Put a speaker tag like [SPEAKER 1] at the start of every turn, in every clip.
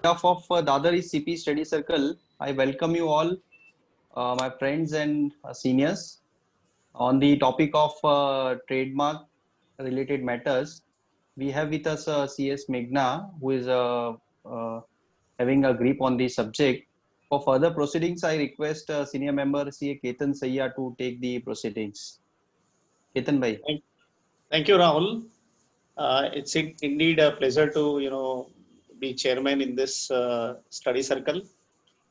[SPEAKER 1] behalf of Dadar CP Study Circle, I welcome you all, my friends and seniors, on the topic of trademark related matters. We have with us CS Meghna, who is having a grip on the subject. For further proceedings, I request senior member CA Ketan Sayya to take the proceedings. Ketan bhai.
[SPEAKER 2] Thank you, Rahul. It's indeed a pleasure to be chairman in this study circle,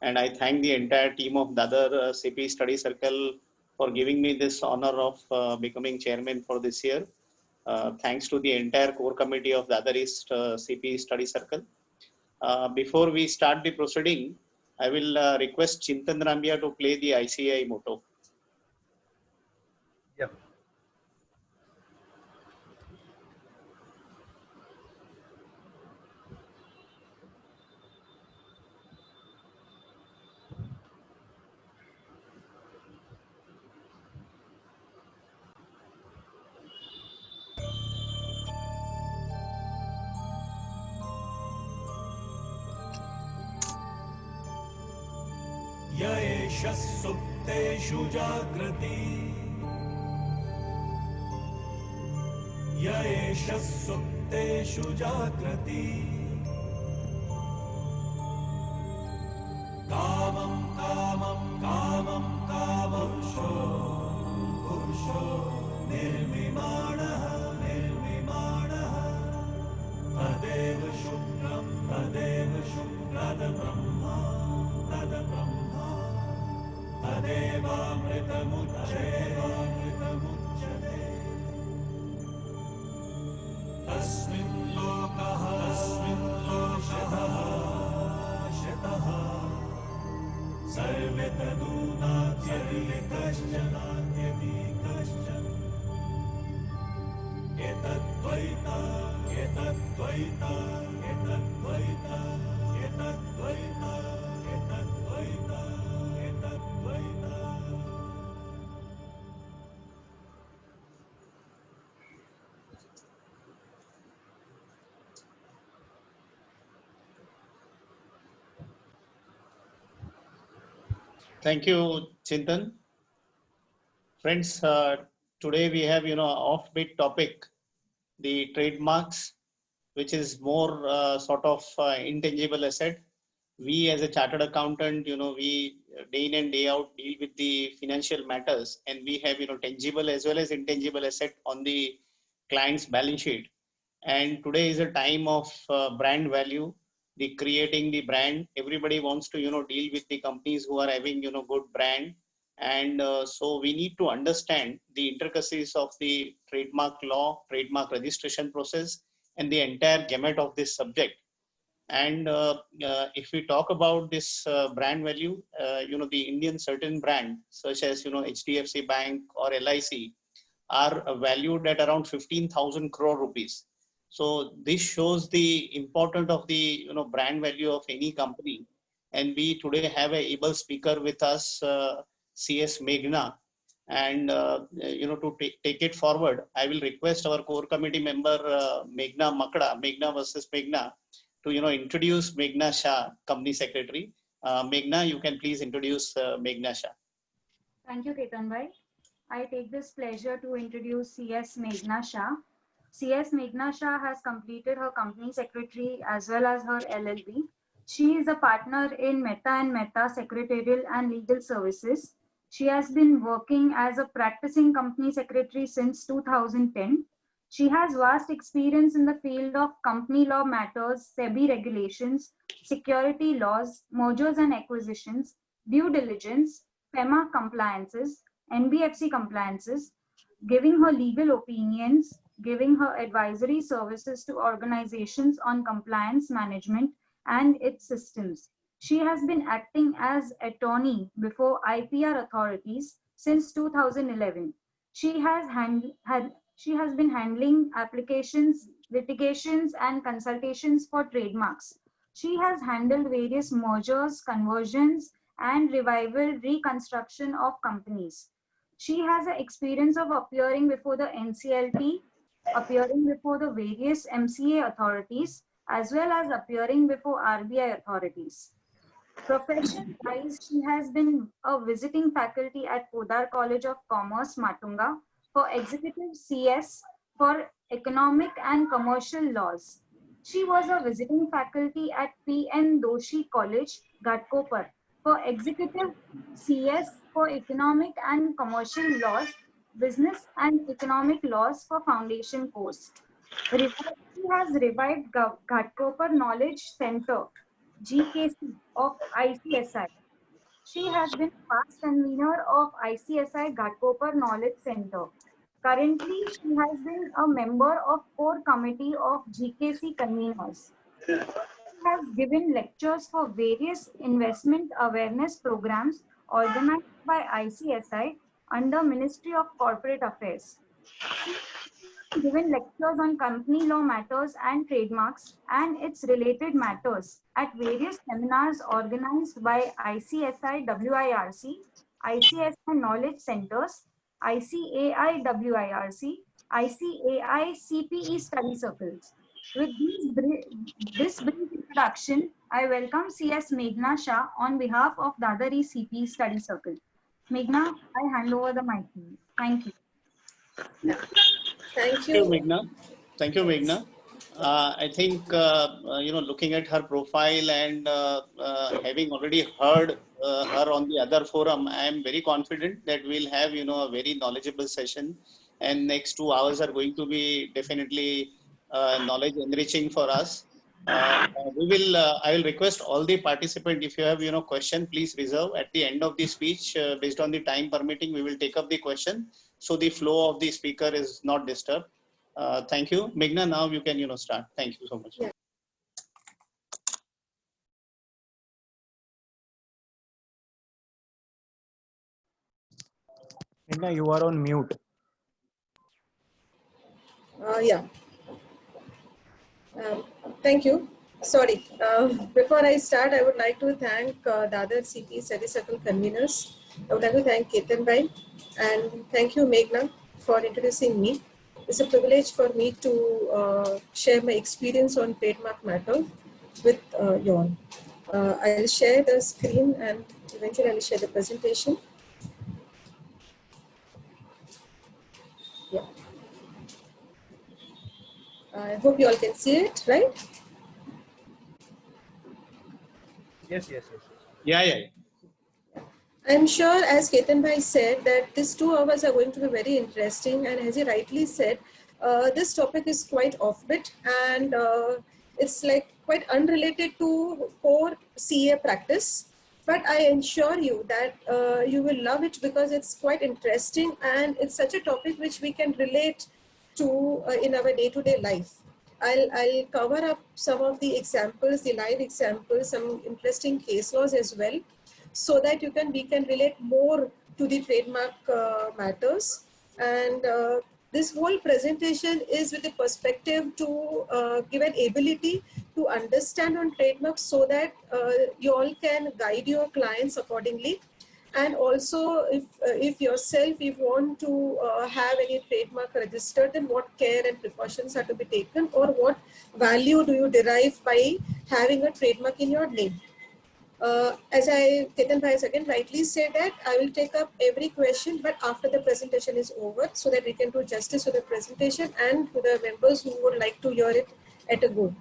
[SPEAKER 2] and I thank the entire team of Dadar CP Study Circle for giving me this honor of becoming chairman for this year. Thanks to the entire core committee of Dadar East CP Study Circle. Before we start the proceeding, I will request Chintan Rambia to play the ICAI motto.
[SPEAKER 1] Yeah.
[SPEAKER 3] य एष सुप्तेषु जाग्रति य एष सुप्तेषु जाग्रति कामं कामं कामं कामंशो पुरुषो निर्विमाणः निर्विमाणः तदेव शुक्रं तद्ब्रह्मा तद्ब्रह्मा तदेवामृतमुच्यते तस्मिन् लोकः शतः सर्वे तदूनात्यपि कश्चन एतद्द्वैता एतद्द्वैता एतद्द्वैता एतद्द्वैता एतद्द्वैता एतद्द्वैता.
[SPEAKER 2] Thank you, Chintan. Friends, today we have offbeat topic, the trademarks, which is more sort of intangible asset. We as a chartered accountant, we day in and day out deal with the financial matters, and we have tangible as well as intangible asset on the client's balance sheet. And today is a time of brand value, the creating the brand. Everybody wants to deal with the companies who are having good brand, and so we need to understand the intricacies of the trademark law, trademark registration process, and the entire gamut of this subject. And if we talk about this brand value, the Indian certain brand such as HDFC Bank or LIC are valued at around 15,000 crore rupees. So this shows the importance of the brand value of any company. And we today have a able speaker with us, CS Meghna. And to take it forward, I will request our core committee member Meghna Makda, Meghna versus Meghna, to introduce Meghna Shah, company secretary. Meghna, you can please introduce Meghna Shah.
[SPEAKER 4] Thank you, Ketan bhai. I take this pleasure to introduce CS Meghna Shah. CS Meghna Shah has completed her company secretary as well as her LLB. She is a partner in Mehta & Mehta Secretarial and Legal Services. She has been working as a practicing company secretary since 2010. She has vast experience in the field of company law matters, SEBI regulations, security laws, mergers and acquisitions, due diligence, FEMA compliances, NBFC compliances, giving her legal opinions, giving her advisory services to organizations on compliance management and its systems. She has been acting as attorney before IPR authorities since 2011. She has been handling applications, litigations, and consultations for trademarks. She has handled various mergers, conversions, and revival reconstruction of companies. She has an experience of appearing before the NCLT, appearing before the various MCA authorities, as well as appearing before RBI authorities. Profession-wise, she has been a visiting faculty at Podar College of Commerce, Matunga, for Executive CS for Economic and Commercial Laws. She was a visiting faculty at P.N. Doshi College, Ghatkopar, for Executive CS for Economic and Commercial Laws, Business and Economic Laws for Foundation course. She has revived Ghatkopar Knowledge Center, GKC of ICSI. She has been past convener of ICSI Ghatkopar Knowledge Center. Currently, she has been a member of core committee of GKC conveners. She has given lectures for various investment awareness programs organized by ICSI under Ministry of Corporate Affairs. She given lectures on company law matters and trademarks and its related matters at various seminars organized by ICSI WIRC, ICSI Knowledge Centers, ICAI WIRC, ICAI CPE study circles. With this brief introduction, I welcome CS Meghna Shah on behalf of Dadari CPE study circle. Meghna, I hand over the mic to you. Thank you.
[SPEAKER 2] Thank
[SPEAKER 5] Thank
[SPEAKER 2] you,
[SPEAKER 5] you.
[SPEAKER 2] Meghna. Thank you, Meghna. I think, looking at her profile and having already heard her on the other forum, I am very confident that we'll have, a very knowledgeable session. And next 2 hours are going to be definitely knowledge enriching for us. I will request all the participants, if you have, question, please reserve at the end of the speech. Based on the time permitting, we will take up the question. So the flow of the speaker is not disturbed. Thank you. Meghna, now you can, start. Thank you so much.
[SPEAKER 5] Yeah.
[SPEAKER 6] Meghna, you are on mute.
[SPEAKER 5] Yeah. Thank you. Sorry. Before I start, I would like to thank Dadar CPE Study Circle conveners. I would like to thank Ketan Bhai and thank you, Meghna, for introducing me. It's a privilege for me to share my experience on trademark matter with you all. I'll share the screen and eventually I'll share the presentation. Yeah. I hope you all can see it, right?
[SPEAKER 6] Yes.
[SPEAKER 2] Yeah.
[SPEAKER 5] I'm sure, as Ketan Bhai said, that these 2 hours are going to be very interesting. And as he rightly said, this topic is quite offbeat and it's like quite unrelated to core CA practice. But I assure you that you will love it because it's quite interesting and it's such a topic which we can relate to in our day-to-day life. I'll cover up some of the examples, the live examples, some interesting case laws as well, so that we can relate more to the trademark matters. And this whole presentation is with the perspective to give an ability to understand on trademarks so that you all can guide your clients accordingly. And also, if yourself, if you want to have any trademark registered, then what care and precautions are to be taken, or what value do you derive by having a trademark in your name? As Ketan Bhai again rightly said that I will take up every question, but after the presentation is over, so that we can do justice to the presentation and to the members who would like to hear it at a go.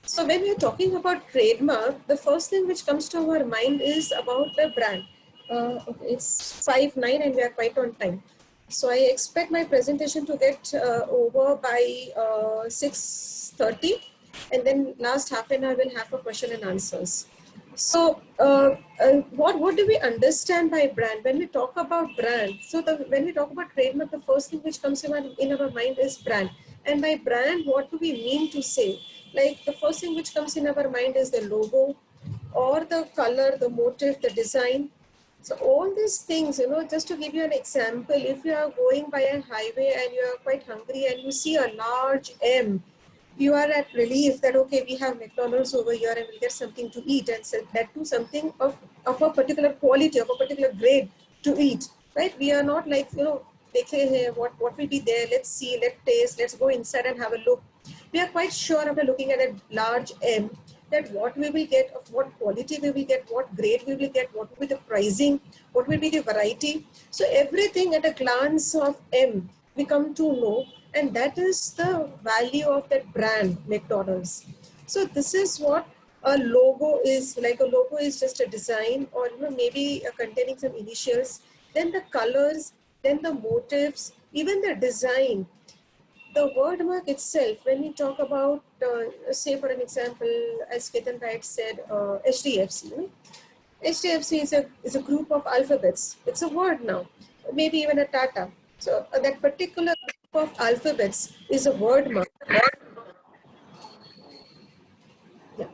[SPEAKER 5] So when we are talking about trademark, the first thing which comes to our mind is about the brand. Okay, it's 5:09 and we are quite on time. So I expect my presentation to get over by 6:30, and then last half an hour we'll have a question and answers. So what do we understand by brand? When we talk about brand, so when we talk about trademark, the first thing which comes in our mind is brand. And by brand, what do we mean to say? Like the first thing which comes in our mind is the logo or the color, the motif, the design. So all these things, just to give you an example, if you are going by a highway and you are quite hungry and you see a large M, you are at relief that, okay, we have McDonald's over here and we'll get something to eat, and that too something of a particular quality, of a particular grade to eat, right? We are not like, what will be there, let's see, let's taste, let's go inside and have a look. We are quite sure after looking at a large M that what we will get, of what quality we will get, what grade we will get, what will be the pricing, what will be the variety. So everything at a glance of M we come to know, and that is the value of that brand, McDonald's. So this is what a logo is. Like a logo is just a design, or maybe containing some initials, then the colors, then the motifs, even the design. The word mark itself, when we talk about, say for an example, as Ketan Wright said, HDFC. HDFC is a group of alphabets. It's a word now. Maybe even a Tata. So that particular group of alphabets is a word mark. Yeah.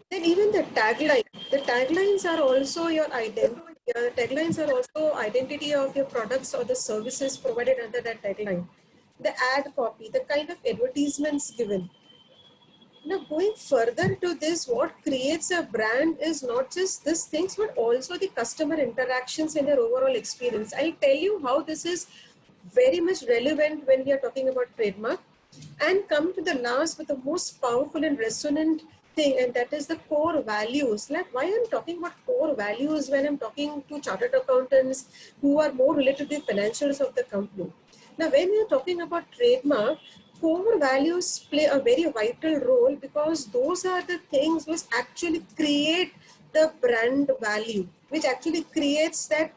[SPEAKER 5] Then even the taglines are also your identity. Your taglines are also identity of your products or the services provided under that tagline. The ad copy, the kind of advertisements given. Now, going further to this, what creates a brand is not just these things, but also the customer interactions and their overall experience. I'll tell you how this is very much relevant when we are talking about trademark, and come to the last with the most powerful and resonant thing, and that is the core values. Like, why I'm talking about core values when I'm talking to chartered accountants who are more related to the financials of the company. Now, when we are talking about trademark, core values play a very vital role, because those are the things which actually create the brand value, which actually creates that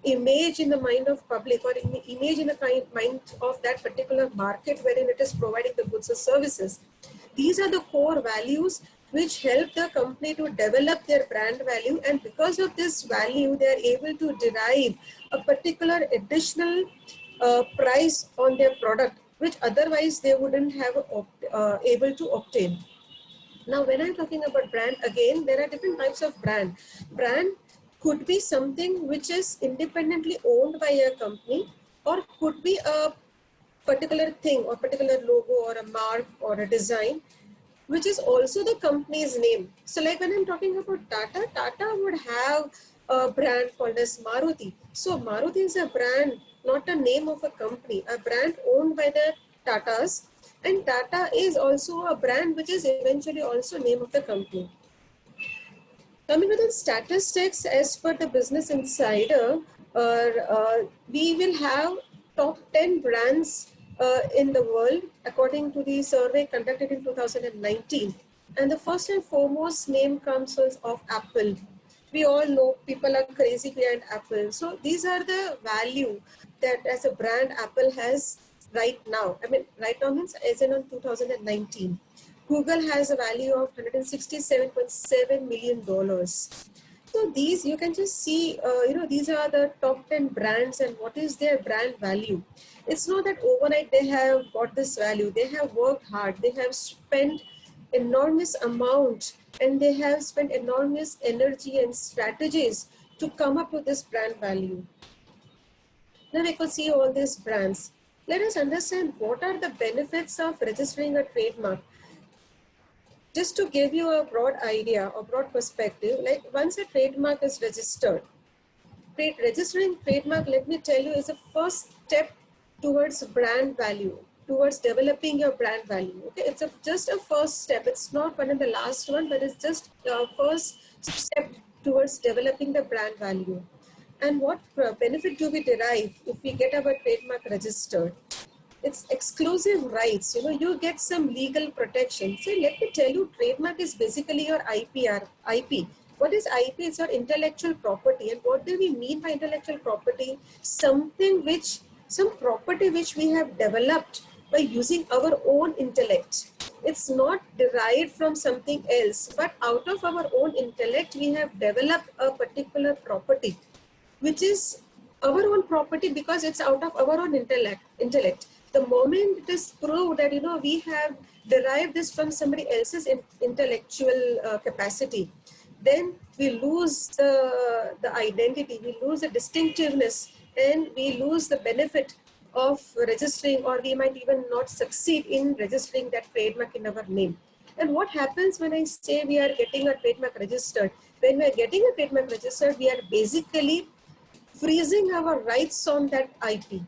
[SPEAKER 5] image in the mind of public, or image in the mind of that particular market wherein it is providing the goods or services. These are the core values which help the company to develop their brand value, and because of this value, they are able to derive a particular additional price on their product, which otherwise they wouldn't have able to obtain. Now, when I'm talking about brand, again, there are different types of brand. Brand could be something which is independently owned by a company, or could be a particular thing or particular logo or a mark or a design, which is also the company's name. So like when I'm talking about Tata, Tata would have a brand called as Maruti. So Maruti is a brand, not a name of a company, a brand owned by the Tatas. And Tata is also a brand which is eventually also name of the company. Coming to the statistics, as per the Business Insider, we will have top 10 brands in the world according to the survey conducted in 2019. And the first and foremost name comes of Apple. We all know people are crazy behind Apple. So these are the value that as a brand Apple has right now. I mean, right now means as in on 2019. Google has a value of $167.7 million. So these, you can just see, these are the top 10 brands and what is their brand value. It's not that overnight they have got this value. They have worked hard. They have spent enormous amount, and they have spent enormous energy and strategies to come up with this brand value. Now we could see all these brands. Let us understand what are the benefits of registering a trademark. Just to give you a broad idea or broad perspective, like once a trademark is registered, registering trademark, let me tell you, is a first step towards brand value, towards developing your brand value. Okay, it's just a first step. It's not one of the last one, but it's just a first step towards developing the brand value. And what benefit do we derive if we get our trademark registered? It's exclusive rights. You get some legal protection. So let me tell you, trademark is basically your IP. What is IP? It's your intellectual property. And what do we mean by intellectual property? Some property which we have developed by using our own intellect. It's not derived from something else, but out of our own intellect, we have developed a particular property, which is our own property because it's out of our own intellect. The moment it is proved that, we have derived this from somebody else's intellectual capacity, then we lose the identity, we lose the distinctiveness, and we lose the benefit of registering, or we might even not succeed in registering that trademark in our name. And what happens when I say we are getting a trademark registered? When we are getting a trademark registered, we are basically freezing our rights on that IP.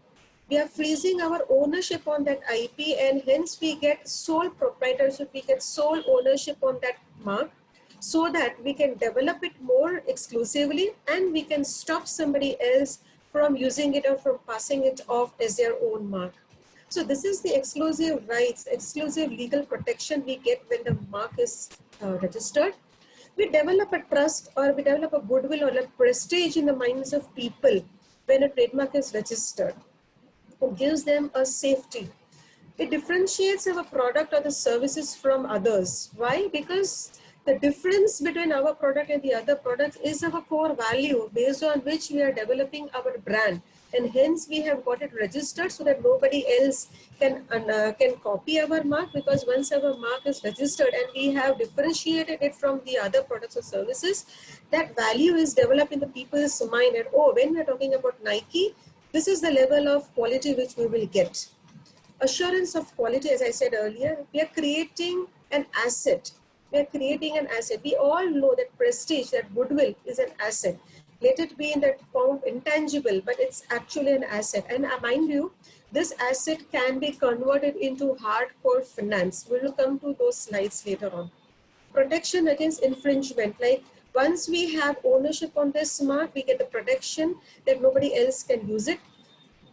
[SPEAKER 5] We are freezing our ownership on that IP, and hence we get sole proprietorship, we get sole ownership on that mark, so that we can develop it more exclusively and we can stop somebody else from using it or from passing it off as their own mark. So this is the exclusive rights, exclusive legal protection we get when the mark is registered. We develop a trust, or we develop a goodwill or a prestige in the minds of people when a trademark is registered. It gives them a safety. It differentiates our product or the services from others. Why? Because the difference between our product and the other products is our core value based on which we are developing our brand. And hence we have got it registered so that nobody else can copy our mark, because once our mark is registered and we have differentiated it from the other products or services, that value is developed in the people's mind. And oh, when we're talking about Nike, this is the level of quality which we will get. Assurance of quality, as I said earlier, we are creating an asset. We are creating an asset. We all know that prestige, that goodwill is an asset. Let it be in that form of intangible, but it's actually an asset. And mind you, this asset can be converted into hardcore finance. We will come to those slides later on. Protection against infringement, like once we have ownership on this mark, we get the protection that nobody else can use it.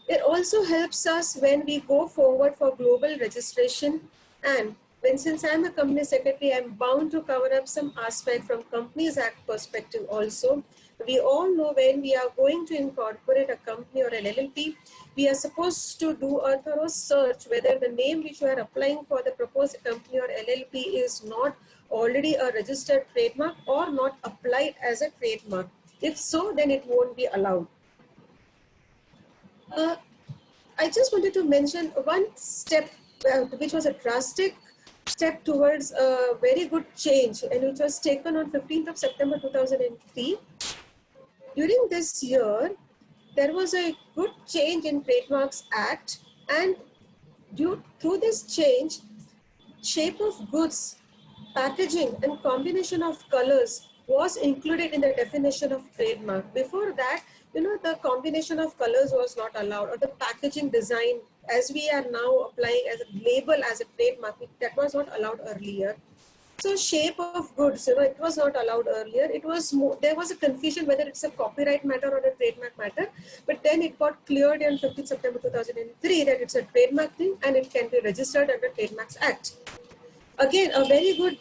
[SPEAKER 5] It also helps us when we go forward for global registration, and since I'm a company secretary, I'm bound to cover up some aspect from Companies Act perspective also. We all know when we are going to incorporate a company or an LLP, we are supposed to do a thorough search whether the name which we are applying for the proposed company or LLP is not already a registered trademark or not applied as a trademark. If so, then it won't be allowed. I just wanted to mention one step which was a drastic step towards a very good change, and which was taken on 15th of September 2003. During this year, there was a good change in Trademarks Act, and through this change, shape of goods, packaging and combination of colors was included in the definition of trademark. Before that, the combination of colors was not allowed, or the packaging design, as we are now applying as a label as a trademark, that was not allowed earlier. So shape of goods, it was not allowed earlier. It was there was a confusion whether it's a copyright matter or a trademark matter, but then it got cleared on 15th September 2003 that it's a trademark thing and it can be registered under Trademarks Act. Again, a very good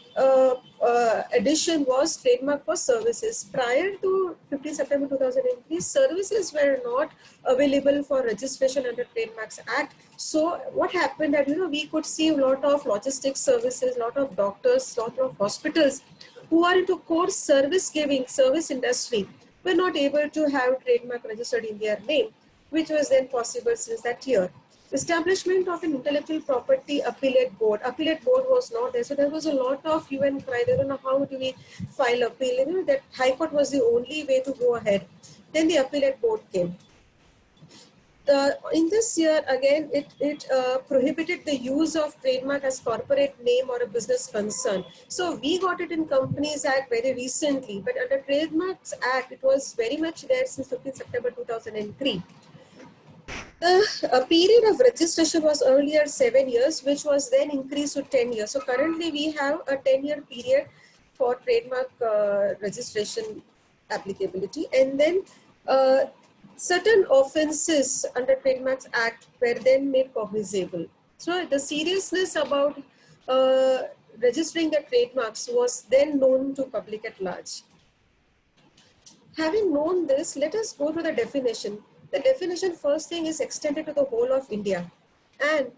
[SPEAKER 5] addition was trademark for services. Prior to 15 September 2003, services were not available for registration under Trademarks Act. So what happened that, we could see a lot of logistics services, a lot of doctors, a lot of hospitals who are into core service giving, service industry, were not able to have trademark registered in their name, which was then possible since that year. Establishment of an intellectual property appellate board. Appellate board was not there. So there was a lot of hue and cry. They don't know how do we file appeal. That High Court was the only way to go ahead. Then the appellate board came. In this year, again, it prohibited the use of trademark as corporate name or a business concern. So we got it in Companies Act very recently, but under Trademarks Act, it was very much there since 15 September 2003. The period of registration was earlier 7 years, which was then increased to 10 years. So currently we have a 10-year period for trademark registration applicability. And then certain offenses under Trademarks Act were then made cognizable. So the seriousness about registering the trademarks was then known to public at large. Having known this, let us go to the definition. The definition, first thing, is extended to the whole of India. And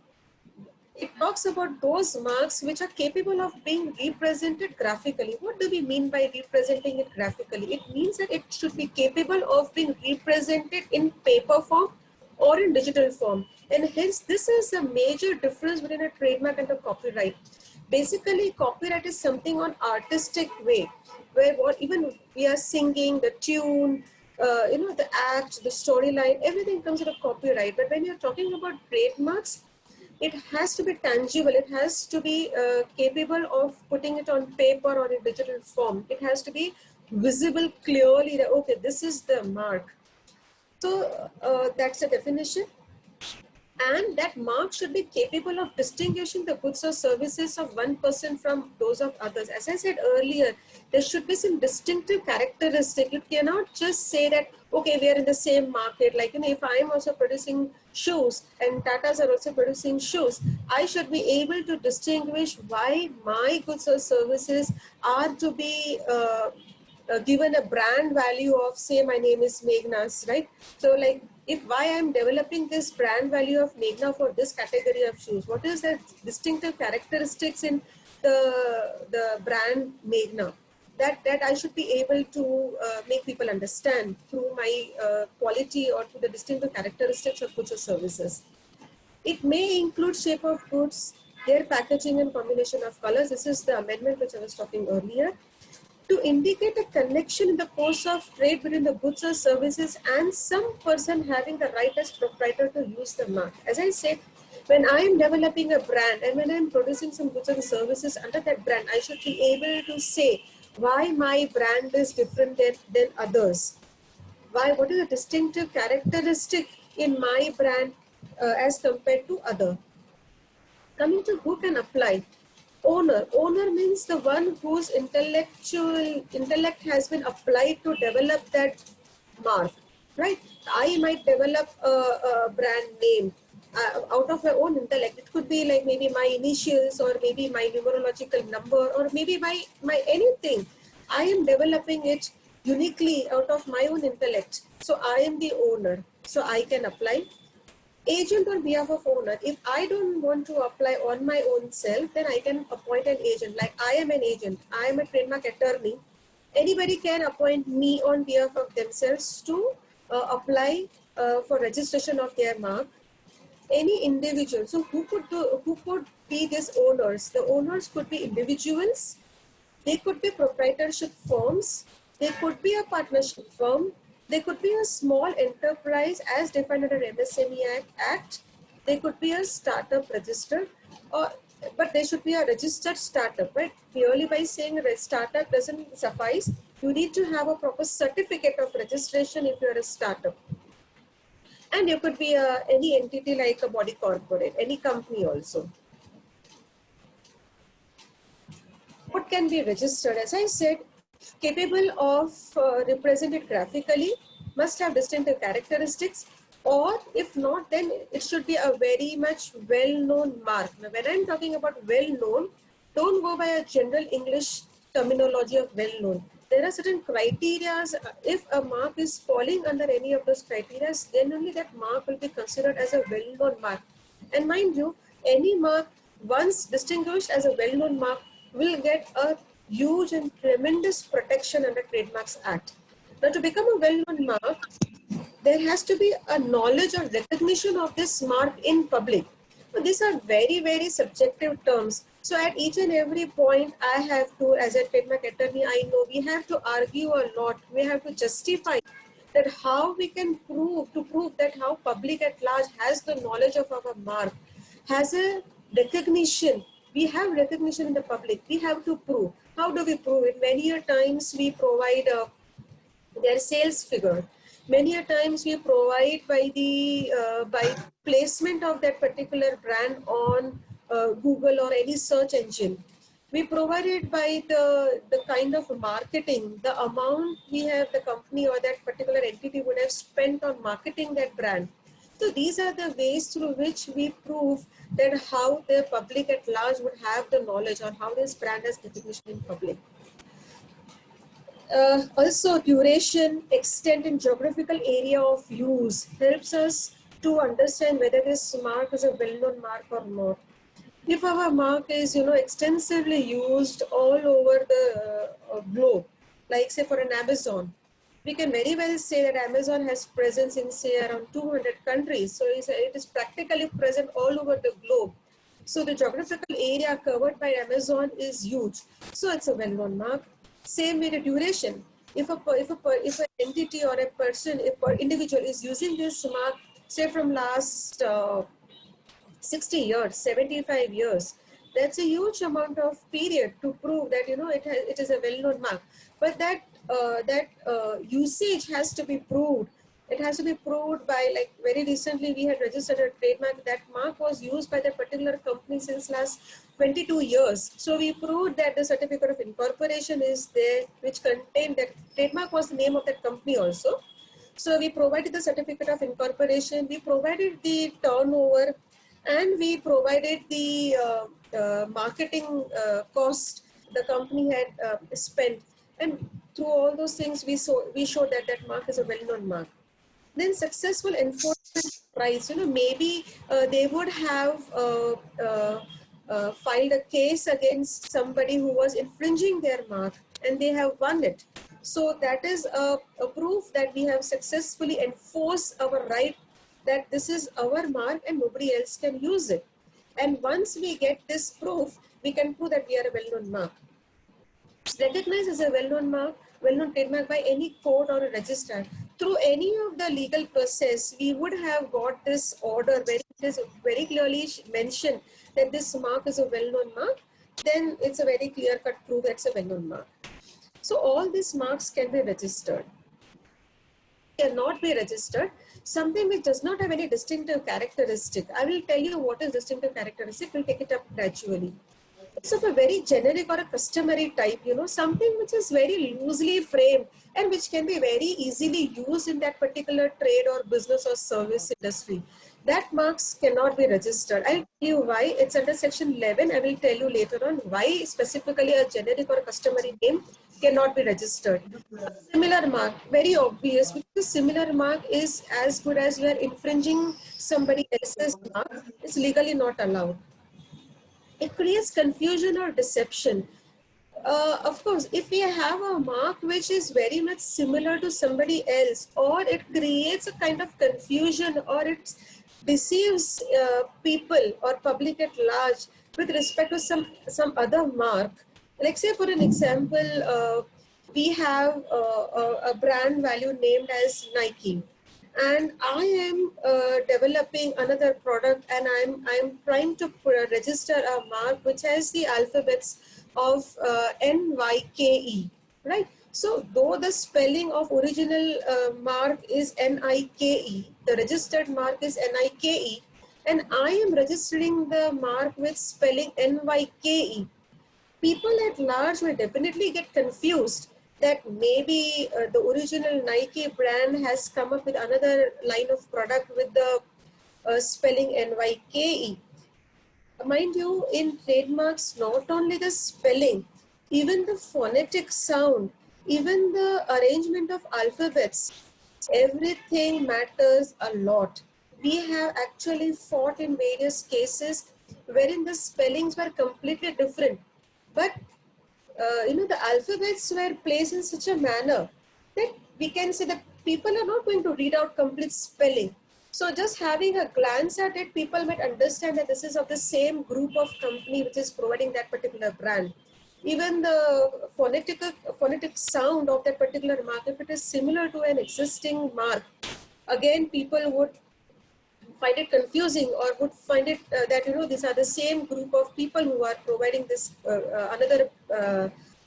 [SPEAKER 5] it talks about those marks which are capable of being represented graphically. What do we mean by representing it graphically? It means that it should be capable of being represented in paper form or in digital form. And hence, this is a major difference between a trademark and a copyright. Basically, copyright is something on artistic way, where even we are singing, the tune, the act, the storyline, everything comes under copyright. But when you're talking about trademarks, it has to be tangible. It has to be capable of putting it on paper or in digital form. It has to be visible clearly that, okay, this is the mark. So that's the definition. And that mark should be capable of distinguishing the goods or services of one person from those of others. As I said earlier, there should be some distinctive characteristic. You cannot just say that, okay, we are in the same market. Like, if I am also producing shoes and Tatas are also producing shoes, I should be able to distinguish why my goods or services are to be given a brand value of, say, my name is Meghna's, right? So like, if why I'm developing this brand value of Meghna for this category of shoes, what is the distinctive characteristics in the brand Meghna that I should be able to make people understand through my quality or through the distinctive characteristics of goods or services. It may include shape of goods, their packaging and combination of colors. This is the amendment which I was talking earlier. To indicate a connection in the course of trade between the goods or services and some person having the right as proprietor to use the mark. As I said, when I am developing a brand and when I am producing some goods and services under that brand, I should be able to say why my brand is different than others. Why? What is the distinctive characteristic in my brand as compared to other? Coming to who can apply. Owner means the one whose intellect has been applied to develop that mark, right? I might develop a brand name out of my own intellect. It could be like maybe my initials or maybe my numerological number or maybe my anything. I am developing it uniquely out of my own intellect. So I am the owner. So I can apply. Agent on behalf of owner. If I don't want to apply on my own self, then I can appoint an agent. Like I am an agent, I am a trademark attorney. Anybody can appoint me on behalf of themselves to apply for registration of their mark. Any individual. So who could be these owners? The owners could be individuals. They could be proprietorship firms. They could be a partnership firm. They could be a small enterprise as defined under MSME Act. They could be a startup registered, but they should be a registered startup, right? Purely by saying a startup doesn't suffice. You need to have a proper certificate of registration if you're a startup. And you could be any entity like a body corporate, any company also. What can be registered? As I said, capable of represented graphically, must have distinctive characteristics, or if not, then it should be a very much well-known mark. Now, when I'm talking about well-known, don't go by a general English terminology of well-known. There are certain criteria. If a mark is falling under any of those criteria, then only that mark will be considered as a well-known mark. And mind you, any mark once distinguished as a well-known mark will get a huge and tremendous protection under Trademarks Act. Now, to become a well-known mark, there has to be a knowledge or recognition of this mark in public. Now, these are very, very subjective terms. So at each and every point, I have to, as a trademark attorney, I know we have to argue a lot. We have to justify that how we can prove that how public at large has the knowledge of our mark, has a recognition. We have recognition in the public. We have to prove. How do we prove it? Many a times we provide their sales figure. Many a times we provide by placement of that particular brand on Google or any search engine. We provide it by the kind of marketing, the amount we have, the company or that particular entity would have spent on marketing that brand. So these are the ways through which we prove that how the public at large would have the knowledge on how this brand has recognition in public. Also, duration, extent, and geographical area of use helps us to understand whether this mark is a well-known mark or not. If our mark is, extensively used all over the globe, like say for an Amazon, we can very well say that Amazon has presence in say around 200 countries. So it is practically present all over the globe. So the geographical area covered by Amazon is huge. So it's a well-known mark. Same with the duration. If an entity or a person, if an individual is using this mark, say from last 60 years, 75 years, that's a huge amount of period to prove that it is a well-known mark. But that usage has to be proved It has to be proved by, like very recently we had registered a trademark. That mark was used by that particular company since last 22 years. So we proved that the certificate of incorporation is there, which contained that trademark was the name of that company also. So we provided the certificate of incorporation, we provided the turnover, and we provided the marketing cost the company had spent. And through all those things, we showed that that mark is a well-known mark. Then successful enforcement price, maybe they would have filed a case against somebody who was infringing their mark, and they have won it. So that is a proof that we have successfully enforced our right, that this is our mark and nobody else can use it. And once we get this proof, we can prove that we are a well-known mark. It's recognized as a well-known mark, well-known trademark by any court or a registrar. Through any of the legal process, we would have got this order where it is very clearly mentioned that this mark is a well-known mark. Then it's a very clear-cut proof that it's a well-known mark. So all these marks can be registered. Cannot be registered something which does not have any distinctive characteristic. I will tell you what is distinctive characteristic. We'll take it up gradually. It's of a very generic or a customary type, something which is very loosely framed and which can be very easily used in that particular trade or business or service industry. That marks cannot be registered. I'll tell you why. It's under section 11. I will tell you later on why specifically a generic or a customary name cannot be registered. A similar mark, very obvious, because the similar mark is as good as you are infringing somebody else's mark. It's legally not allowed. It creates confusion or deception. Of course, if we have a mark which is very much similar to somebody else, or it creates a kind of confusion, or it deceives people or public at large with respect to some other mark. Like say for an example, we have a brand value named as Nike. And I am developing another product, and I'm trying to register a mark which has the alphabets of NYKE, right? So though the spelling of original mark is NIKE, the registered mark is NIKE, and I am registering the mark with spelling NYKE, people at large will definitely get confused that maybe the original Nike brand has come up with another line of product with the spelling NYKE. Mind you, in trademarks, not only the spelling, even the phonetic sound, even the arrangement of alphabets, everything matters a lot. We have actually fought in various cases wherein the spellings were completely different, but the alphabets were placed in such a manner that we can say that people are not going to read out complete spelling. So just having a glance at it, people might understand that this is of the same group of company which is providing that particular brand. Even the phonetic sound of that particular mark, if it is similar to an existing mark, again people would find it confusing, or would find it that these are the same group of people who are providing this another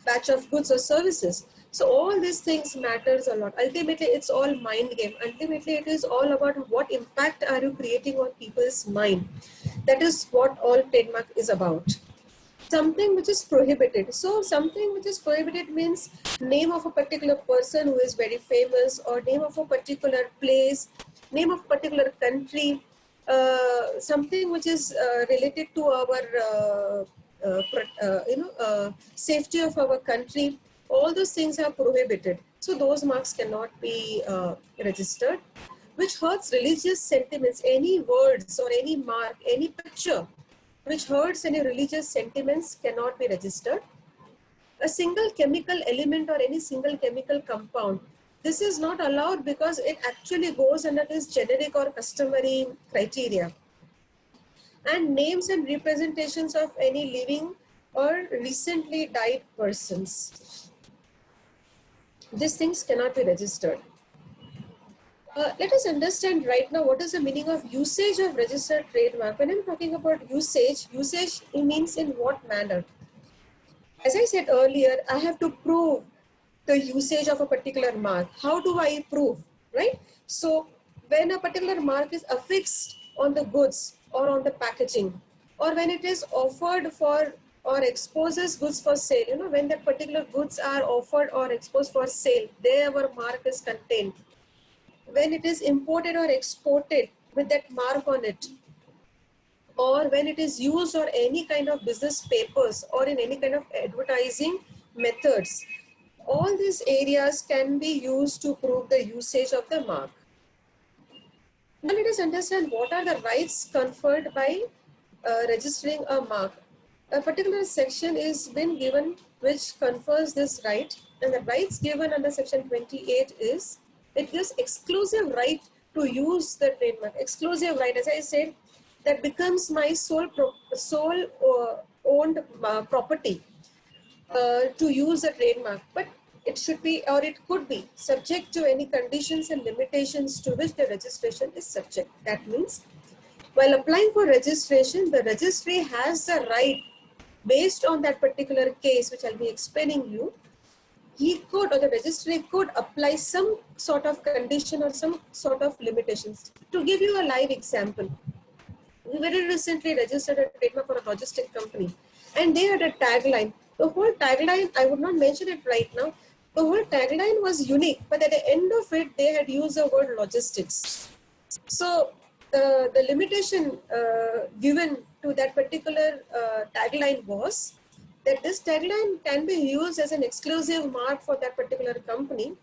[SPEAKER 5] batch of goods or services. So all these things matters a lot. Ultimately, it's all mind game. Ultimately, it is all about what impact are you creating on people's mind. That is what all trademark is about. Something which is prohibited. So something which is prohibited means name of a particular person who is very famous, or name of a particular place, name of a particular country, something which is related to our safety of our country. All those things are prohibited. So those marks cannot be registered. Which hurts religious sentiments, any words or any mark, any picture which hurts any religious sentiments cannot be registered. A single chemical element or any single chemical compound, this is not allowed because it actually goes under this generic or customary criteria. And names and representations of any living or recently died persons. These things cannot be registered. Let us understand right now what is the meaning of usage of registered trademark. When I'm talking about usage means in what manner? As I said earlier, I have to prove the usage of a particular mark. How do I prove, right? So when a particular mark is affixed on the goods or on the packaging, or when it is offered for or exposes goods for sale, when that particular goods are offered or exposed for sale, there our mark is contained. When it is imported or exported with that mark on it, or when it is used or any kind of business papers or in any kind of advertising methods, all these areas can be used to prove the usage of the mark. Now let us understand what are the rights conferred by registering a mark. A particular section is been given which confers this right, and the rights given under section 28 is, it gives exclusive right to use the trademark. Exclusive right, as I said, that becomes my sole owned property to use a trademark, but it should be, or it could be, subject to any conditions and limitations to which the registration is subject. That means, while applying for registration, the registry has the right, based on that particular case, which I'll be explaining you, he could, or the registry could apply some sort of condition or some sort of limitations. To give you a live example, we very recently registered a trademark for a logistic company, and they had a tagline. The whole tagline, I would not mention it right now, the whole tagline was unique, but at the end of it, they had used the word logistics. So the limitation given to that particular tagline was that this tagline can be used as an exclusive mark for that particular company,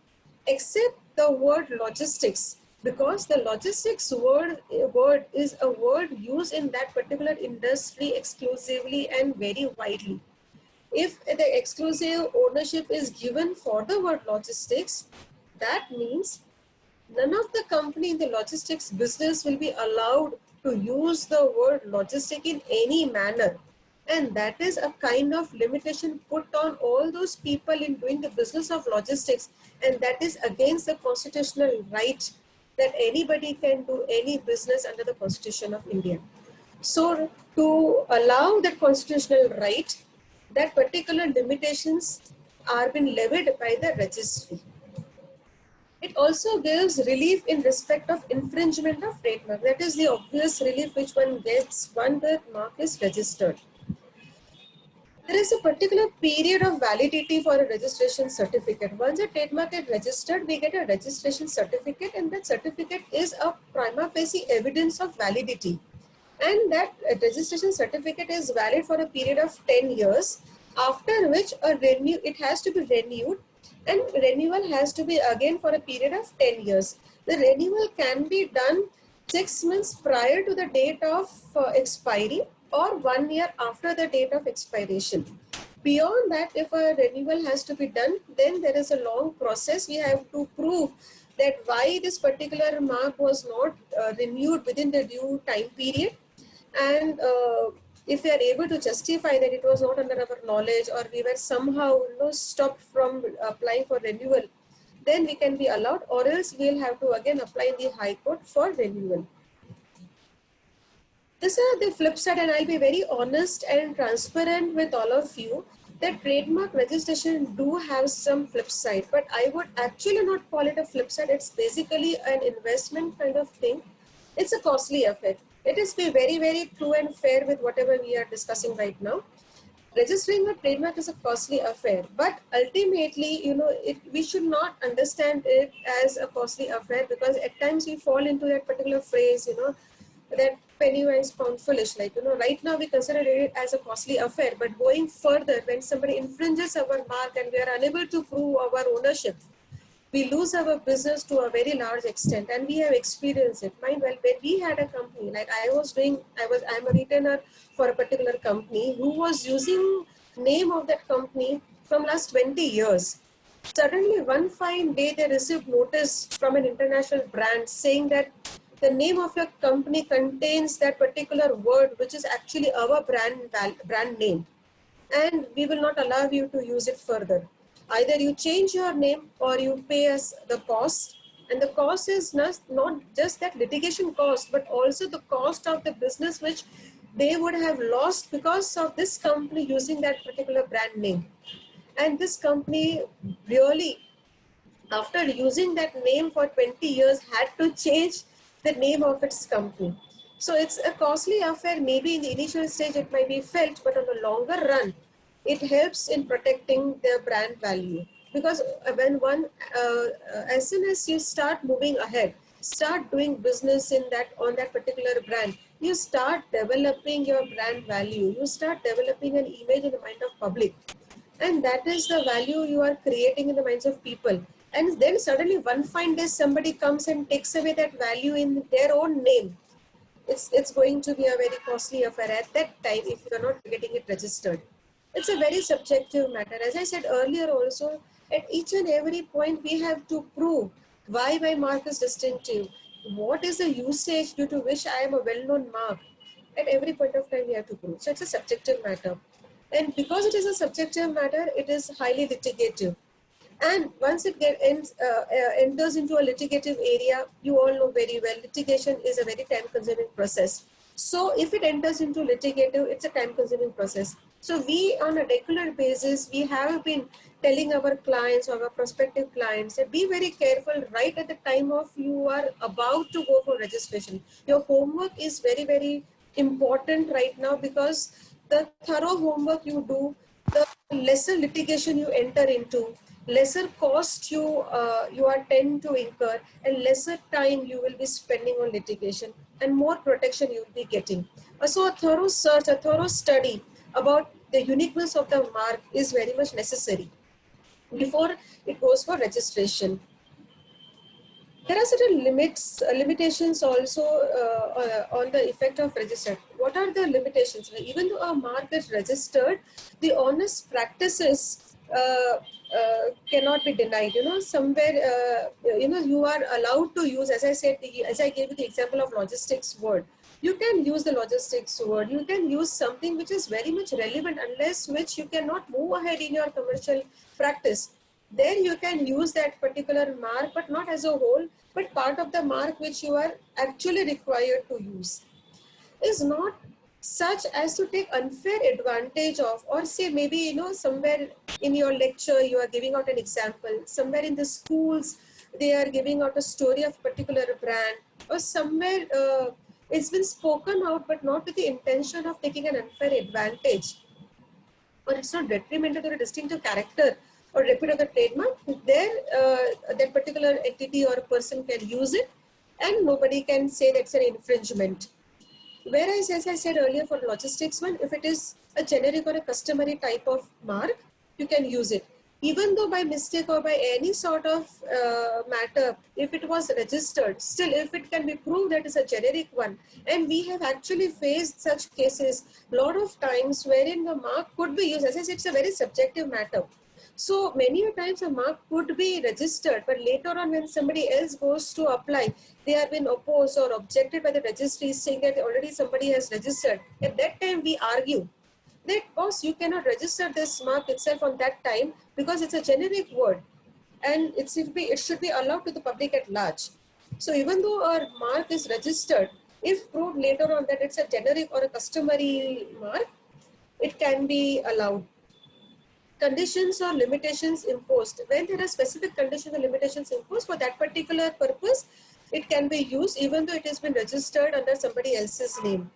[SPEAKER 5] except the word logistics, because the logistics word is a word used in that particular industry exclusively and very widely. If the exclusive ownership is given for the word logistics, that means none of the company in the logistics business will be allowed to use the word logistic in any manner. And that is a kind of limitation put on all those people in doing the business of logistics. And that is against the constitutional right that anybody can do any business under the Constitution of India. So to allow that constitutional right, that particular limitations are being levied by the registry. It also gives relief in respect of infringement of trademark. That is the obvious relief which one gets when the mark is registered. There is a particular period of validity for a registration certificate. Once a trademark is registered, we get a registration certificate, and that certificate is a prima facie evidence of validity. And that registration certificate is valid for a period of 10 years, after which it has to be renewed, and renewal has to be again for a period of 10 years. The renewal can be done 6 months prior to the date of expiry or 1 year after the date of expiration. Beyond that, if a renewal has to be done, then there is a long process. We have to prove that why this particular mark was not renewed within the due time period. And if we are able to justify that it was not under our knowledge, or we were somehow stopped from applying for renewal, then we can be allowed, or else we'll have to again apply in the High Court for renewal. This is the flip side, and I'll be very honest and transparent with all of you that trademark registration do have some flip side, but I would actually not call it a flip side. It's basically an investment kind of thing. It's a costly affair. Let us be very, very true and fair with whatever we are discussing right now. Registering a trademark is a costly affair, but ultimately, we should not understand it as a costly affair, because at times we fall into that particular phrase, that penny wise pound foolish. Right now we consider it as a costly affair, but going further, when somebody infringes our mark and we are unable to prove our ownership, we lose our business to a very large extent, and we have experienced it. Mind well, when we had a company, like I'm a retainer for a particular company who was using name of that company from last 20 years. Suddenly, one fine day, they received notice from an international brand saying that the name of your company contains that particular word, which is actually our brand name, and we will not allow you to use it further. Either you change your name or you pay us the cost. And the cost is not just that litigation cost, but also the cost of the business which they would have lost because of this company using that particular brand name. And this company really after using that name for 20 years, had to change the name of its company. So it's a costly affair. Maybe in the initial stage it might be felt, but on the longer run, it helps in protecting their brand value. Because when as soon as you start moving ahead, start doing business in that on that particular brand, you start developing your brand value. You start developing an image in the mind of public, and that is the value you are creating in the minds of people. And then suddenly one fine day somebody comes and takes away that value in their own name. It's going to be a very costly affair at that time if you are not getting it registered. It's a very subjective matter. As I said earlier also, at each and every point we have to prove why my mark is distinctive. What is the usage due to which I am a well-known mark? At every point of time we have to prove. So it's a subjective matter. And because it is a subjective matter, it is highly litigative. And once it enters into a litigative area, you all know very well, litigation is a very time-consuming process. So if it enters into litigative, it's a time-consuming process. So we, on a regular basis, we have been telling our clients or our prospective clients that be very careful right at the time of you are about to go for registration. Your homework is very, very important right now, because the thorough homework you do, the lesser litigation you enter into, lesser cost you are tend to incur, and lesser time you will be spending on litigation, and more protection you will be getting. So a thorough search, a thorough study about the uniqueness of the mark is very much necessary before it goes for registration. There are certain limitations also on the effect of registered. What are the limitations? Even though a mark is registered, the honest practices cannot be denied. Somewhere, you are allowed to use, as I said, as I gave you the example of logistics word. You can use the logistics word. You can use something which is very much relevant, unless which you cannot move ahead in your commercial practice. There you can use that particular mark, but not as a whole, but part of the mark which you are actually required to use. Is not such as to take unfair advantage of, or say maybe, somewhere in your lecture you are giving out an example, somewhere in the schools they are giving out a story of particular brand, or somewhere it's been spoken out but not with the intention of taking an unfair advantage, or it's not detrimental to the distinctive character or repute of the trademark. There that particular entity or person can use it, and nobody can say that's an infringement. Whereas, as I said earlier, for logistics one, if it is a generic or a customary type of mark, you can use it. Even though by mistake or by any sort of matter, if it was registered, still if it can be proved that it's a generic one, and we have actually faced such cases a lot of times wherein the mark could be used. As I said, it's a very subjective matter. So many a times a mark could be registered, but later on when somebody else goes to apply, they have been opposed or objected by the registry, saying that already somebody has registered. At that time we argue that, boss, you cannot register this mark itself on that time because it's a generic word, and it should be allowed to the public at large. So even though our mark is registered, if proved later on that it's a generic or a customary mark, it can be allowed. Conditions or limitations imposed. When there are specific conditions or limitations imposed for that particular purpose, it can be used even though it has been registered under somebody else's name.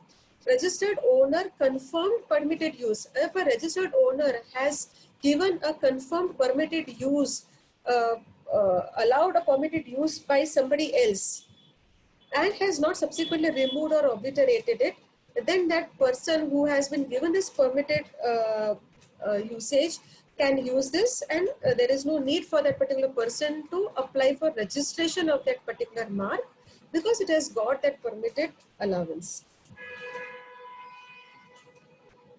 [SPEAKER 5] Registered owner confirmed permitted use. If a registered owner has given a confirmed permitted use, allowed a permitted use by somebody else, and has not subsequently removed or obliterated it, then that person who has been given this permitted usage can use this, and there is no need for that particular person to apply for registration of that particular mark because it has got that permitted allowance.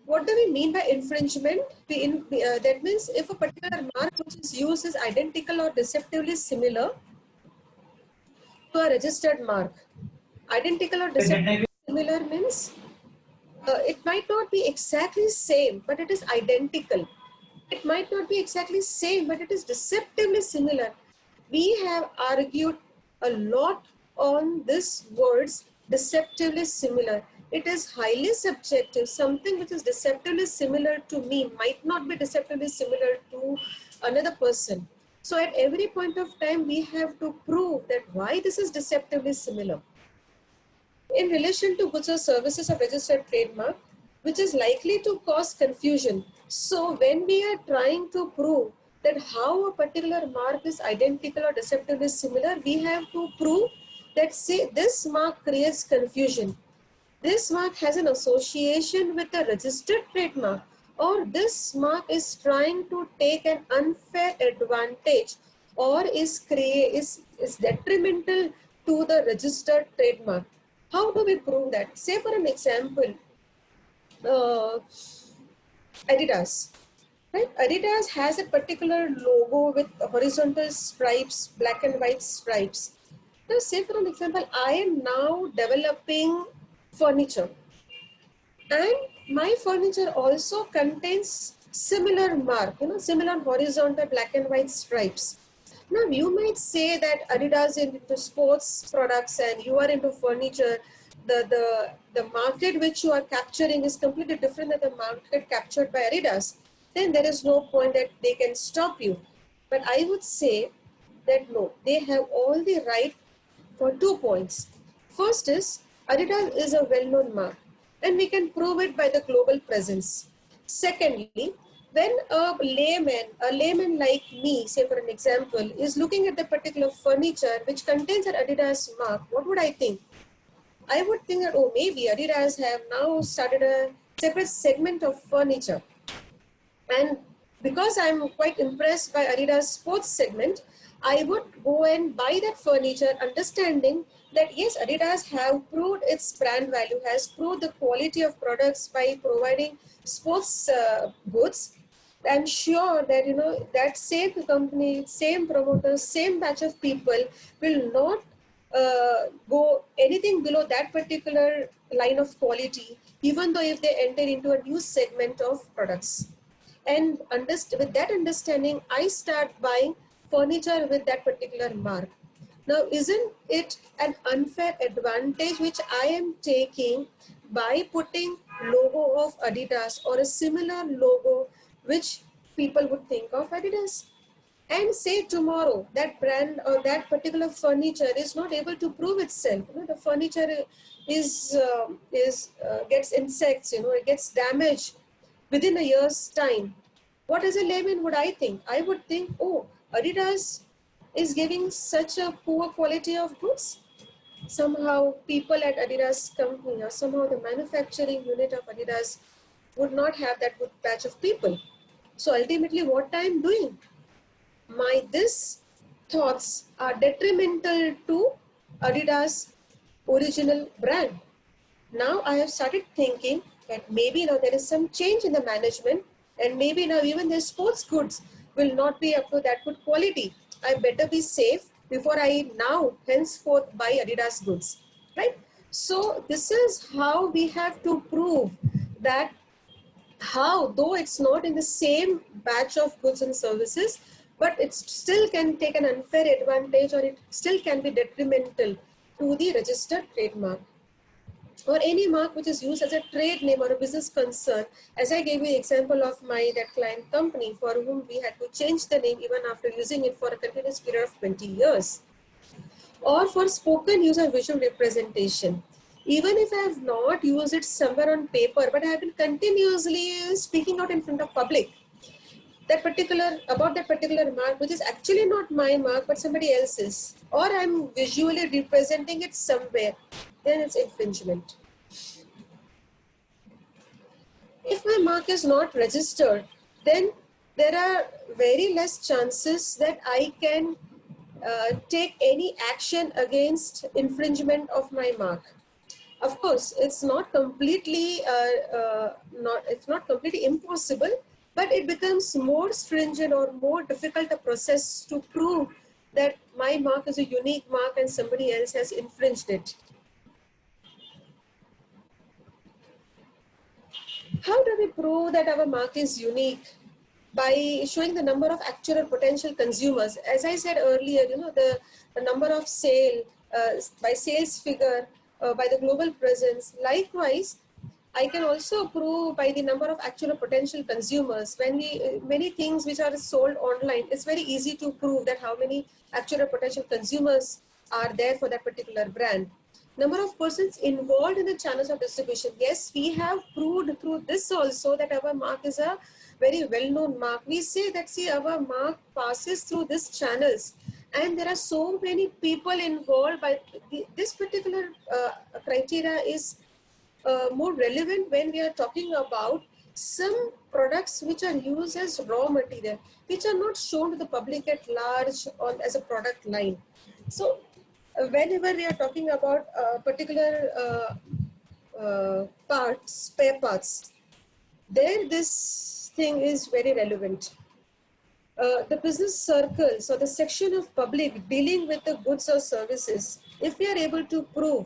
[SPEAKER 5] What do we mean by infringement? That means if a particular mark which is used is identical or deceptively similar to a registered mark. Identical or deceptively similar means it might not be exactly same, but it is identical. It might not be exactly same, but it is deceptively similar. We have argued a lot on this words, deceptively similar. It is highly subjective. Something which is deceptively similar to me might not be deceptively similar to another person. So at every point of time, we have to prove that why this is deceptively similar. In relation to goods or services of registered trademark, which is likely to cause confusion. So when we are trying to prove that how a particular mark is identical or deceptively similar, we have to prove that, say, this mark creates confusion. This mark has an association with a registered trademark, or this mark is trying to take an unfair advantage or is detrimental to the registered trademark. How do we prove that? Say for an example, Adidas. Right? Adidas has a particular logo with horizontal stripes, black and white stripes. Now, say for an example, I am now developing furniture, and my furniture also contains similar mark, similar horizontal black and white stripes. Now, you might say that Adidas is into sports products and you are into furniture. The market which you are capturing is completely different than the market captured by Adidas. Then there is no point that they can stop you. But I would say that no, they have all the right for 2 points. First is Adidas is a well-known mark, and we can prove it by the global presence. Secondly, when a layman like me, say for an example, is looking at the particular furniture which contains an Adidas mark, what would I think? I would think that, oh, maybe Adidas have now started a separate segment of furniture. And because I'm quite impressed by Adidas sports segment, I would go and buy that furniture, understanding that yes, Adidas have proved its brand value, has proved the quality of products by providing sports goods. I'm sure that that same company, same promoters, same batch of people will not go anything below that particular line of quality, even though if they enter into a new segment of products. And with that understanding, I start buying furniture with that particular mark. Now, isn't it an unfair advantage which I am taking by putting logo of Adidas or a similar logo which people would think of Adidas? And say tomorrow that brand or that particular furniture is not able to prove itself. The furniture gets insects. It gets damaged within a year's time. What as a layman would I think? I would think, oh, Adidas is giving such a poor quality of goods. Somehow people at Adidas company or somehow the manufacturing unit of Adidas would not have that good batch of people. So ultimately what I'm doing, these thoughts are detrimental to Adidas original brand. Now I have started thinking that maybe now there is some change in the management, and maybe now even the sports goods will not be up to that good quality. I better be safe before I now henceforth buy Adidas goods, right? So this is how we have to prove that how, though it's not in the same batch of goods and services, but it still can take an unfair advantage, or it still can be detrimental to the registered trademark or any mark which is used as a trade name or a business concern. As I gave you the example of that client company for whom we had to change the name even after using it for a continuous period of 20 years. Or for spoken use or visual representation. Even if I have not used it somewhere on paper, but I have been continuously speaking out in front of public, about that particular mark, which is actually not my mark, but somebody else's, or I'm visually representing it somewhere, then it's infringement. If my mark is not registered, then there are very less chances that I can take any action against infringement of my mark. Of course, it's not completely impossible, but it becomes more stringent or more difficult a process to prove that my mark is a unique mark and somebody else has infringed it. How do we prove that our mark is unique? By showing the number of actual potential consumers. As I said earlier, the number of sale, by sales figure, by the global presence. Likewise, I can also prove by the number of actual potential consumers. When we, many things which are sold online, it's very easy to prove that how many actual potential consumers are there for that particular brand. Number of persons involved in the channels of distribution. Yes, we have proved through this also that our mark is a very well-known mark. We say that, see, our mark passes through these channels, and there are so many people involved. By this particular criteria is more relevant when we are talking about some products which are used as raw material, which are not shown to the public at large on as a product line. So whenever we are talking about particular parts, spare parts, there this thing is very relevant. The business circles or the section of public dealing with the goods or services, if we are able to prove,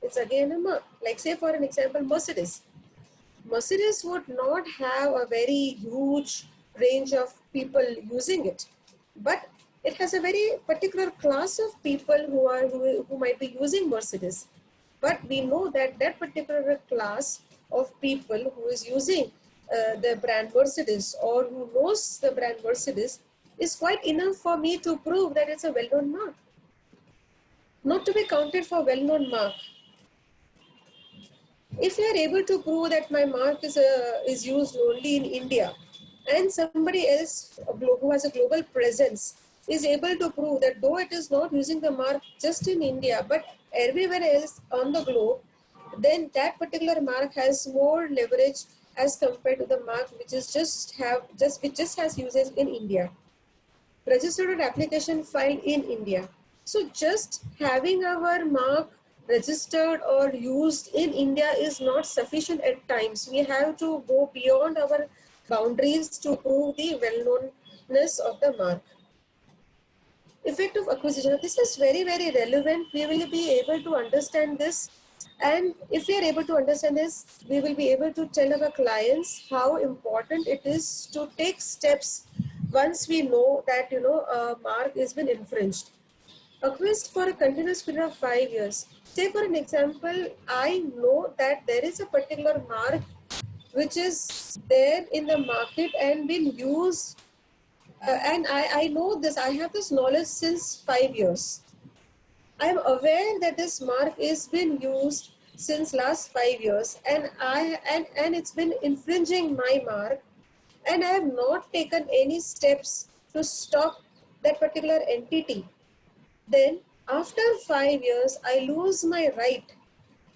[SPEAKER 5] it's again a mark. Like say for an example, Mercedes. Mercedes would not have a very huge range of people using it, but it has a very particular class of people who might be using Mercedes. But we know that that particular class of people who is using the brand Mercedes or who knows the brand Mercedes is quite enough for me to prove that it's a well-known mark. Not to be counted for well-known mark. If you are able to prove that my mark is used only in India, and somebody else who has a global presence is able to prove that though it is not using the mark just in India, but everywhere else on the globe, then that particular mark has more leverage as compared to the mark which is just has uses in India. Registered application filed in India. So just having our mark registered or used in India is not sufficient at times. We have to go beyond our boundaries to prove the well-knownness of the mark. Effect of acquisition. This is very, very relevant. We will be able to understand this. And if we are able to understand this, we will be able to tell our clients how important it is to take steps once we know that, a mark has been infringed. Acquist for a continuous period of 5 years. Say for an example, I know that there is a particular mark which is there in the market and been used, and I know this, I have this knowledge since 5 years. I am aware that this mark is been used since last 5 years, and it's been infringing my mark, and I have not taken any steps to stop that particular entity. Then after 5 years, I lose my right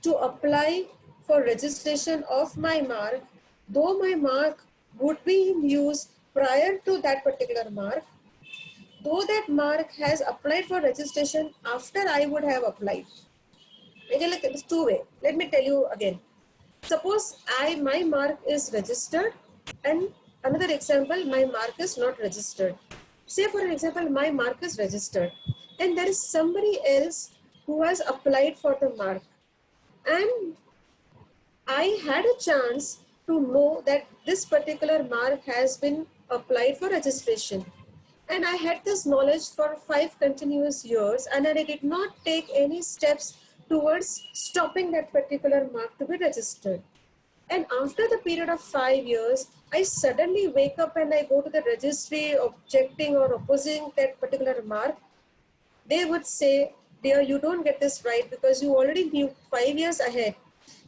[SPEAKER 5] to apply for registration of my mark, though my mark would be in use prior to that particular mark, though that mark has applied for registration after I would have applied. Okay, look, it's two way. Let me tell you again. Suppose my mark is registered, and another example, my mark is not registered. Say for an example, my mark is registered, and there is somebody else who has applied for the mark, and I had a chance to know that this particular mark has been applied for registration. And I had this knowledge for 5 continuous years, and I did not take any steps towards stopping that particular mark to be registered. And after the period of 5 years, I suddenly wake up and I go to the registry objecting or opposing that particular mark. They would say, dear, you don't get this right because you already knew 5 years ahead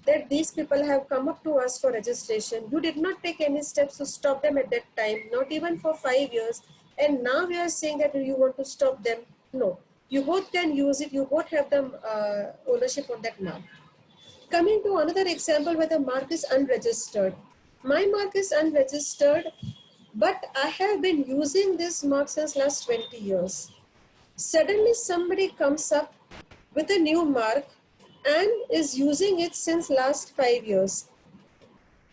[SPEAKER 5] that these people have come up to us for registration. You did not take any steps to stop them at that time, not even for 5 years. And now we are saying that you want to stop them. No, you both can use it. You both have the ownership on that mark. Coming to another example where the mark is unregistered. My mark is unregistered, but I have been using this mark since last 20 years. Suddenly somebody comes up with a new mark and is using it since last 5 years.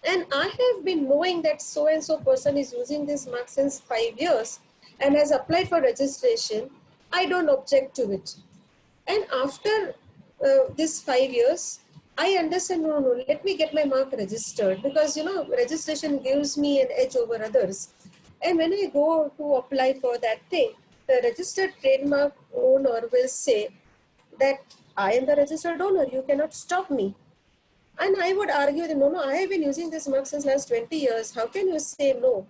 [SPEAKER 5] And I have been knowing that so and so person is using this mark since 5 years and has applied for registration. I don't object to it. And after this 5 years, I understand, no, let me get my mark registered because, registration gives me an edge over others. And when I go to apply for that thing, the registered trademark owner will say that I am the registered owner, you cannot stop me. And I would argue that no, I have been using this mark since last 20 years. How can you say no?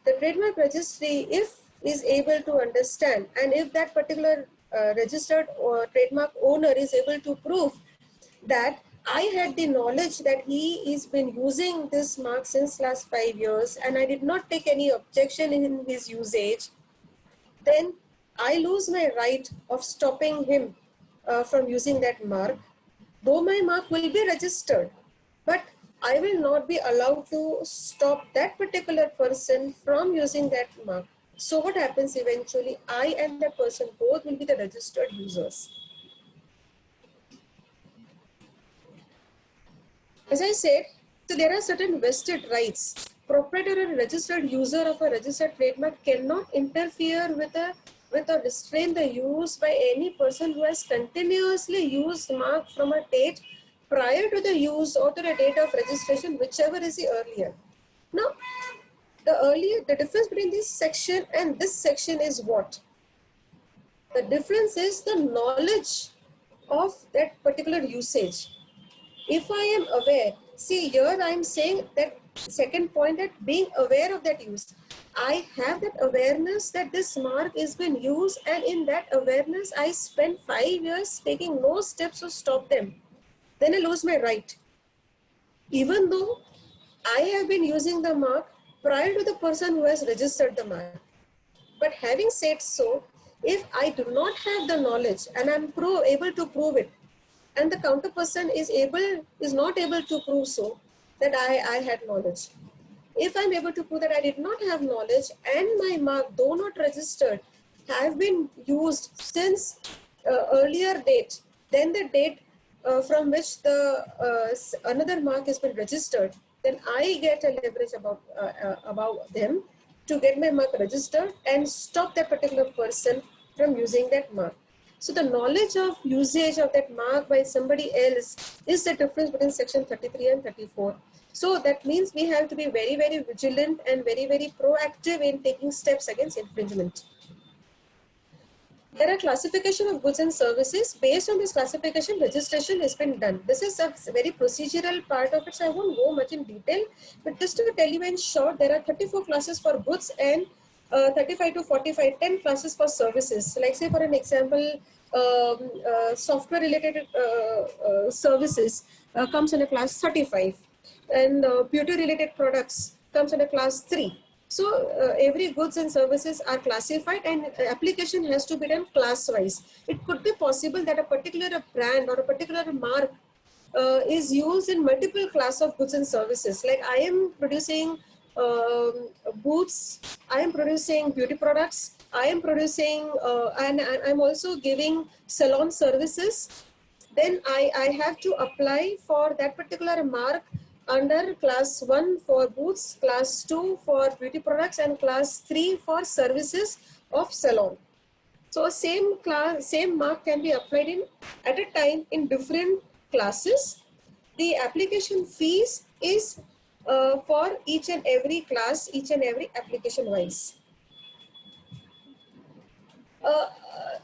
[SPEAKER 5] The trademark registry, if is able to understand, and if that particular registered or trademark owner is able to prove that I had the knowledge that he is been using this mark since last 5 years and I did not take any objection in his usage, then I lose my right of stopping him from using that mark. Though my mark will be registered, but I will not be allowed to stop that particular person from using that mark. So what happens eventually? I and that person both will be the registered users. As I said, so there are certain vested rights. Proprietor and registered user of a registered trademark cannot interfere with or restrain the use by any person who has continuously used mark from a date prior to the use or to the date of registration, whichever is the earlier. Now, the difference between this section and this section is what? The difference is the knowledge of that particular usage. If I am aware, see here I am saying that second point, that being aware of that use. I have that awareness that this mark is being used, and in that awareness I spent 5 years taking no steps to stop them. Then I lose my right. Even though I have been using the mark prior to the person who has registered the mark. But having said so, if I do not have the knowledge and I'm able to prove it, and the counter person is not able to prove so that I had knowledge. If I'm able to prove that I did not have knowledge and my mark, though not registered, have been used since earlier date than the date from which the another mark has been registered, then I get a leverage about them to get my mark registered and stop that particular person from using that mark. So the knowledge of usage of that mark by somebody else is the difference between section 33 and 34. So that means we have to be very, very vigilant and very, very proactive in taking steps against infringement. There are classification of goods and services. Based on this classification, registration has been done. This is a very procedural part of it, so I won't go much in detail. But just to tell you in short, there are 34 classes for goods and 35 to 45, 10 classes for services. Like say for an example, software related services comes in a class 35, and beauty related products comes in a class 3. So every goods and services are classified, and application has to be done class wise. It could be possible that a particular brand or a particular mark is used in multiple class of goods and services. Like I am producing boots, I am producing beauty products, I am producing and I'm also giving salon services. Then I have to apply for that particular mark under class 1 for boots, class 2 for beauty products, and class 3 for services of salon. So same mark can be applied in at a time in different classes. The application fees is for each and every class, each and every application wise.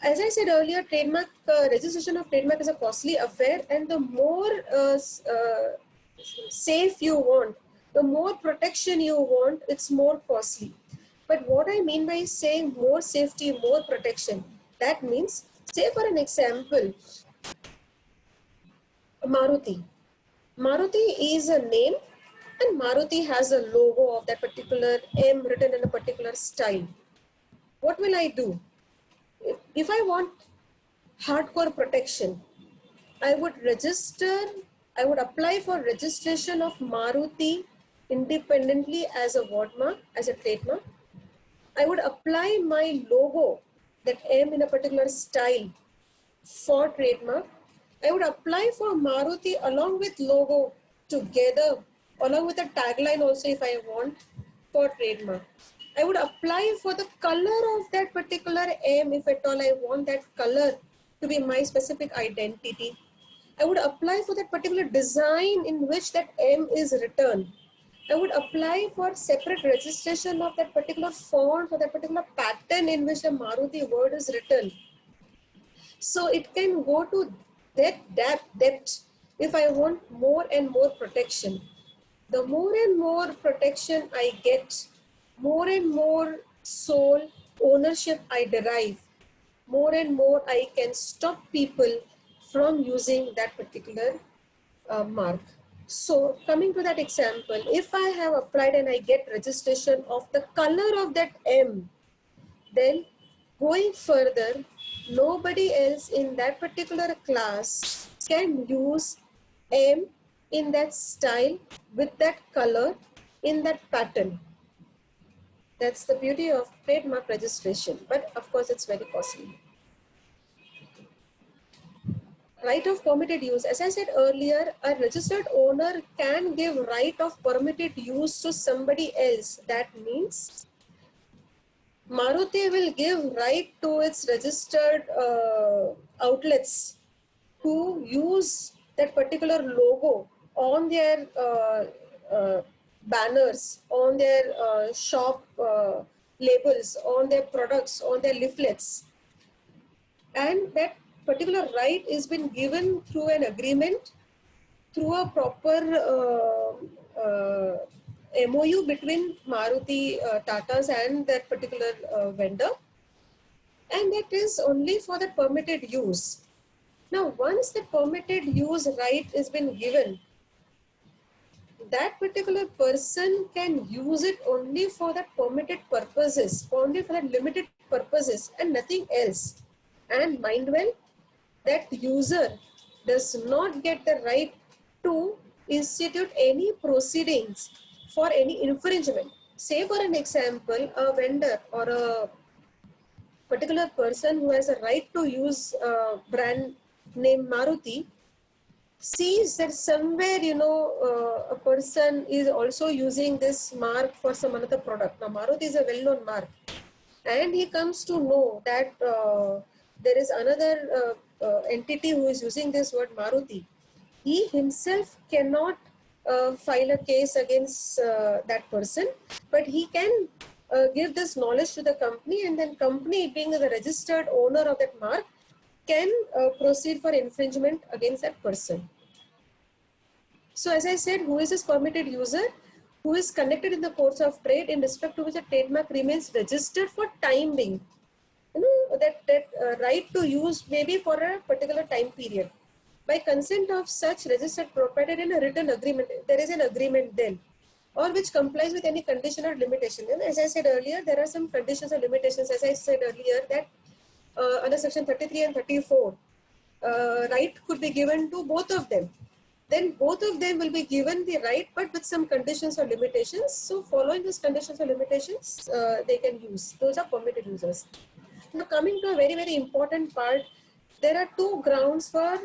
[SPEAKER 5] As I said earlier, trademark registration of trademark is a costly affair, and the more safe you want, the more protection you want, it's more costly. But what I mean by saying more safety, more protection, that means, say for an example, Maruti. Maruti is a name, and Maruti has a logo of that particular M written in a particular style. What will I do? If I want hardcore protection, I would apply for registration of Maruti independently as a wordmark, as a trademark. I would apply my logo, that M in a particular style, for trademark. I would apply for Maruti along with logo together, along with a tagline also if I want, for trademark. I would apply for the color of that particular M if at all I want that color to be my specific identity. I would apply for that particular design in which that M is written. I would apply for separate registration of that particular font or that particular pattern in which the Maruti word is written. So it can go to that depth if I want more and more protection. The more and more protection I get, more and more sole ownership I derive, more and more I can stop people from using that particular mark. So coming to that example, if I have applied and I get registration of the color of that M, then going further, nobody else in that particular class can use M in that style with that color in that pattern. That's the beauty of trademark registration, but of course it's very costly. Right of permitted use. As I said earlier, a registered owner can give right of permitted use to somebody else. That means Maruti will give right to its registered outlets to use that particular logo on their banners, on their shop labels, on their products, on their leaflets. And that particular right is been given through an agreement, through a proper MOU between Maruti Tatas and that particular vendor, and that is only for the permitted use. Now, once the permitted use right has been given, that particular person can use it only for the permitted purposes, only for the limited purposes and nothing else. And mind well, that user does not get the right to institute any proceedings for any infringement. Say for an example, a vendor or a particular person who has a right to use brand name Maruti sees that somewhere, a person is also using this mark for some another product. Now, Maruti is a well-known mark, and he comes to know that there is another entity who is using this word Maruti. He himself cannot file a case against that person, but he can give this knowledge to the company, and then company, being the registered owner of that mark, can proceed for infringement against that person. So as I said, who is this permitted user? Who is connected in the course of trade in respect to which a trademark remains registered for time being. That right to use may be for a particular time period. By consent of such registered proprietor in a written agreement, there is an agreement then, or which complies with any condition or limitation. And as I said earlier, there are some conditions or limitations. As I said earlier, that under section 33 and 34, right could be given to both of them. Then both of them will be given the right, but with some conditions or limitations. So following those conditions or limitations, they can use. Those are permitted users. Now coming to a very, very important part, there are two grounds for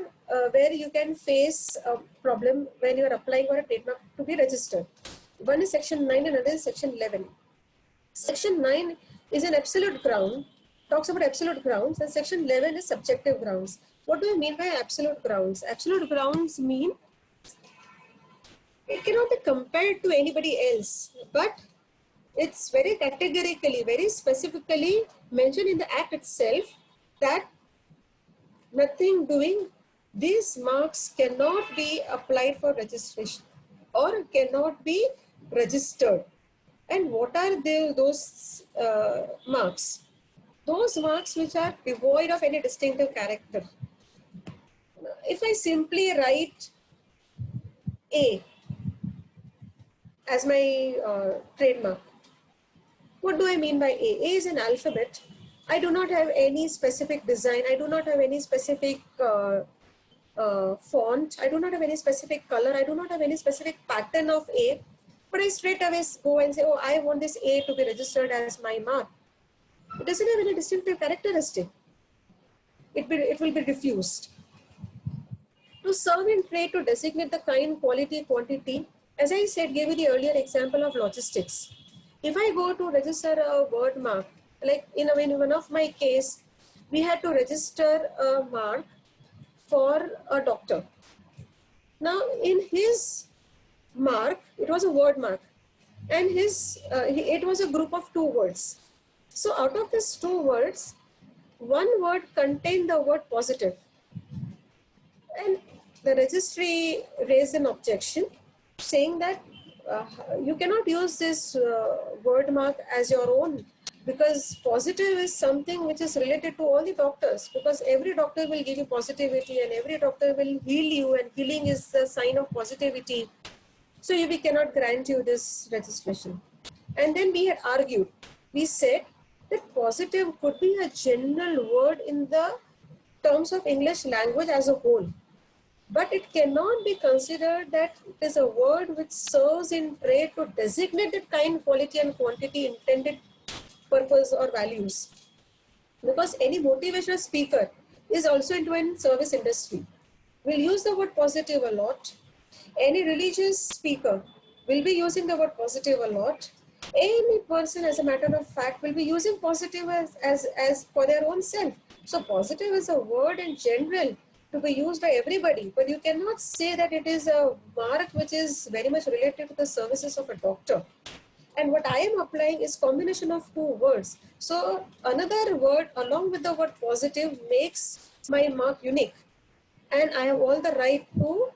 [SPEAKER 5] where you can face a problem when you are applying for a trademark to be registered. One is section 9 and another is section 11. Section 9 is an absolute ground, talks about absolute grounds, and section 11 is subjective grounds. What do I mean by absolute grounds? Absolute grounds mean it cannot be compared to anybody else, but it's very categorically, very specifically mentioned in the act itself that nothing doing, these marks cannot be applied for registration or cannot be registered. And what are those marks? Those marks which are devoid of any distinctive character. If I simply write A as my trademark, what do I mean by A? A is an alphabet. I do not have any specific design. I do not have any specific font. I do not have any specific color. I do not have any specific pattern of A. But I straight away go and say, oh, I want this A to be registered as my mark. It doesn't have any distinctive characteristic. It will be diffused. To serve in trade, to designate the kind, quality, quantity, as I said, gave you the earlier example of logistics. If I go to register a word mark, like in one of my case, we had to register a mark for a doctor. Now, in his mark, it was a word mark, and it was a group of 2 words. So, out of these 2 words, one word contained the word positive, and the registry raised an objection saying that you cannot use this word mark as your own, because positive is something which is related to all the doctors, because every doctor will give you positivity and every doctor will heal you, and healing is the sign of positivity. So we cannot grant you this registration. And then we had argued. We said that positive could be a general word in the terms of English language as a whole, but it cannot be considered that it is a word which serves in trade to designate the kind, quality and quantity, intended purpose or values. Because any motivational speaker is also into a service industry, will use the word positive a lot. Any religious speaker will be using the word positive a lot. Any person, as a matter of fact, will be using positive as for their own self. So positive is a word in general to be used by everybody, but you cannot say that it is a mark which is very much related to the services of a doctor. And what I am applying is combination of two words. So another word along with the word positive makes my mark unique. And I have all the right to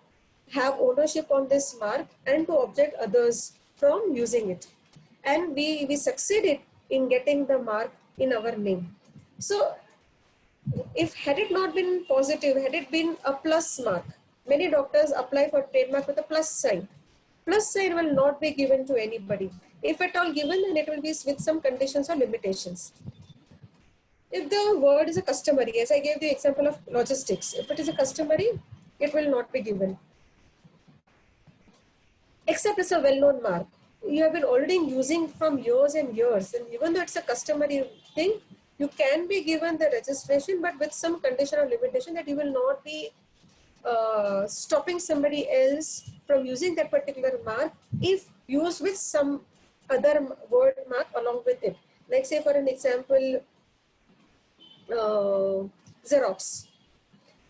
[SPEAKER 5] have ownership on this mark and to object others from using it. And we succeeded in getting the mark in our name. So if had it not been positive, had it been a plus mark, many doctors apply for trademark with a plus sign. Plus sign will not be given to anybody. If at all given, then it will be with some conditions or limitations. If the word is a customary, as I gave the example of logistics, if it is a customary, it will not be given. Except it's a well-known mark. You have been already using from years and years, and even though it's a customary thing, you can be given the registration, but with some condition or limitation that you will not be stopping somebody else from using that particular mark if used with some other word mark along with it. Like say for an example, Xerox.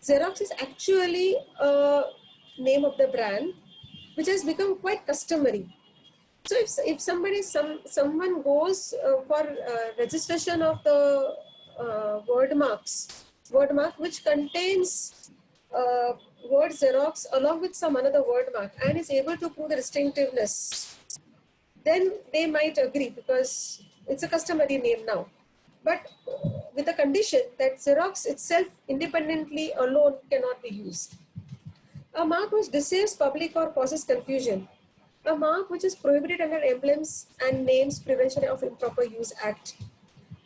[SPEAKER 5] Xerox is actually a name of the brand which has become quite customary. So if someone goes for registration of the word mark which contains word Xerox along with some another word mark and is able to prove the distinctiveness, then they might agree because it's a customary name now. But with the condition that Xerox itself independently alone cannot be used. A mark which deceives public or causes confusion. A mark which is prohibited under Emblems and Names Prevention of Improper Use Act.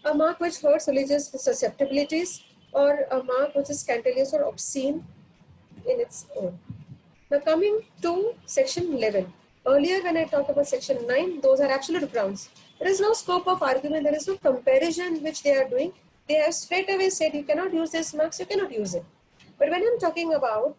[SPEAKER 5] A mark which hurts religious susceptibilities, or a mark which is scandalous or obscene in its own. Now coming to section 11. Earlier when I talked about section 9, those are absolute grounds. There is no scope of argument, there is no comparison which they are doing. They have straight away said you cannot use this marks, you cannot use it. But when I'm talking about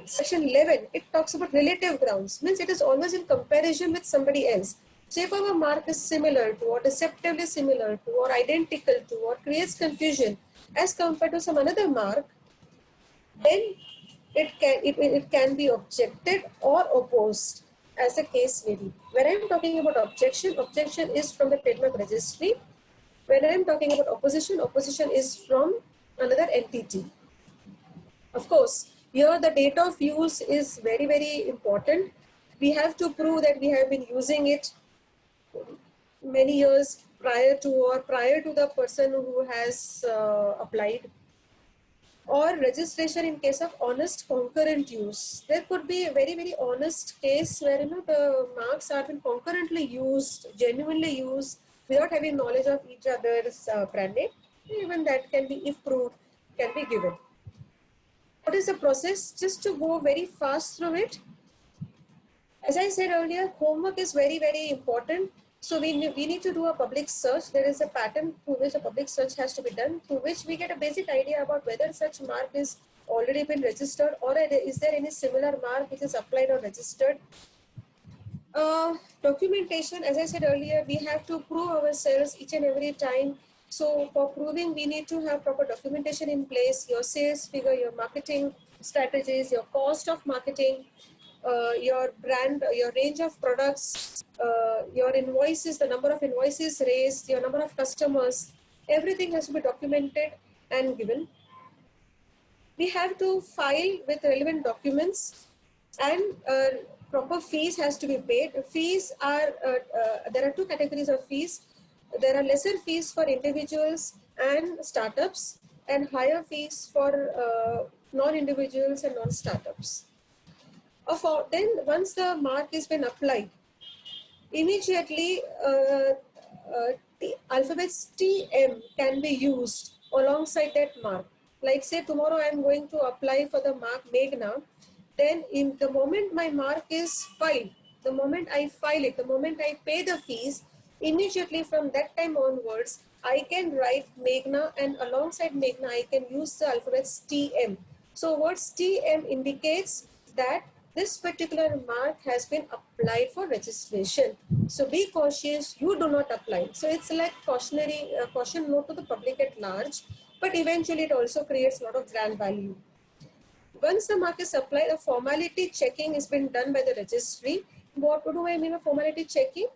[SPEAKER 5] section 11, it talks about relative grounds, means it is always in comparison with somebody else. So if our mark is similar to or deceptively similar to or identical to or creates confusion as compared to some another mark, then it can be objected or opposed as the case may be. When I am talking about objection is from the trademark registry. When I am talking about opposition is from another entity. Of course, here the date of use is very, very important. We have to prove that we have been using it many years prior to the person who has applied. Or registration in case of honest concurrent use. There could be a very, very honest case where the marks have been concurrently used, genuinely used, without having knowledge of each other's brand name. Even that can be, if proved, can be given. What is the process? Just to go very fast through it. As I said earlier, homework is very, very important. So we need to do a public search. There is a pattern through which a public search has to be done, through which we get a basic idea about whether such mark is already been registered or is there any similar mark which is applied or registered. Documentation, as I said earlier, we have to prove ourselves each and every time. So for proving, we need to have proper documentation in place, your sales figure, your marketing strategies, your cost of marketing, your brand, your range of products, your invoices, the number of invoices raised, your number of customers, everything has to be documented and given. we have to file with relevant documents, and proper fees has to be paid. Fees are, there are two categories of fees. There are lesser fees for individuals and startups, and higher fees for non-individuals and non-startups. Then once the mark has been applied, immediately the alphabets TM can be used alongside that mark. Like say tomorrow I am going to apply for the mark Meghna, then in the moment my mark is filed, the moment I file it, the moment I pay the fees, immediately from that time onwards, I can write Meghna, and alongside Meghna I can use the alphabets TM. So words TM indicates that this particular mark has been applied for registration. So be cautious, you do not apply. So it's like cautionary caution note to the public at large, but eventually it also creates a lot of brand value. Once the mark is applied, a formality checking has been done by the registry. What do I mean by formality checking?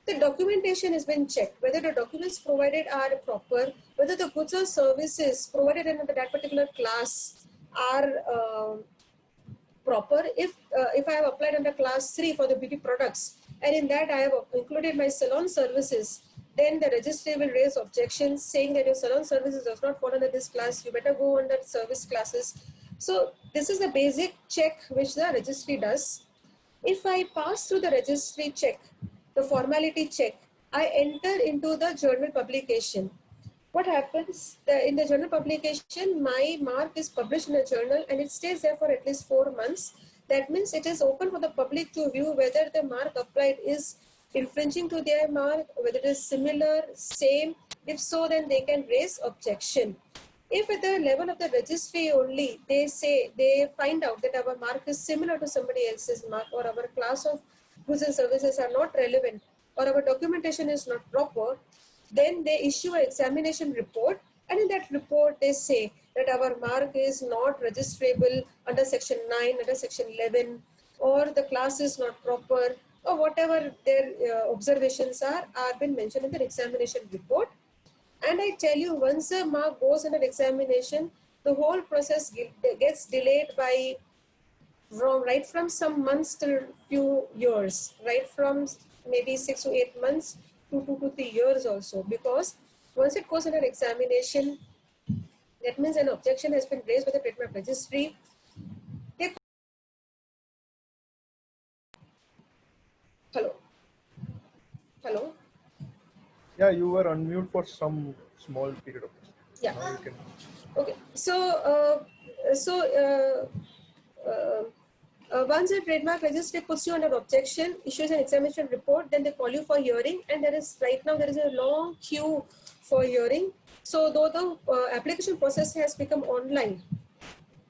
[SPEAKER 5] The documentation has been checked, whether the documents provided are proper, whether the goods or services provided in that particular class are proper. If I have applied under class 3 for the beauty products, and in that I have included my salon services, then the registry will raise objections saying that your salon services does not fall under this class, you better go under service classes. So this is the basic check which the registry does. If I pass through the registry check, the formality check, I enter into the journal publication. What happens in the journal publication, my mark is published in a journal and it stays there for at least 4 months. That means it is open for the public to view whether the mark applied is infringing to their mark, whether it is similar, same. If so, then they can raise objection. If at the level of the registry only, they find out that our mark is similar to somebody else's mark, or our class of goods and services are not relevant, or our documentation is not proper, then they issue an examination report, and in that report they say that our mark is not registrable under section 9, under section 11, or the class is not proper, or whatever their observations are been mentioned in the examination report. And I tell you, once a mark goes under examination, the whole process gets delayed by right from some months to few years, right from maybe 6 to 8 months to 2 to 3 years also, because once it goes under examination, that means an objection has been raised by the trademark registry. Hello.
[SPEAKER 6] Yeah, you were on mute for some small period of time.
[SPEAKER 5] Yeah.
[SPEAKER 6] Now you can.
[SPEAKER 5] Okay. Once a trademark registry puts you under objection, issues an examination report, then they call you for hearing, and there is a long queue for hearing. So though the application process has become online,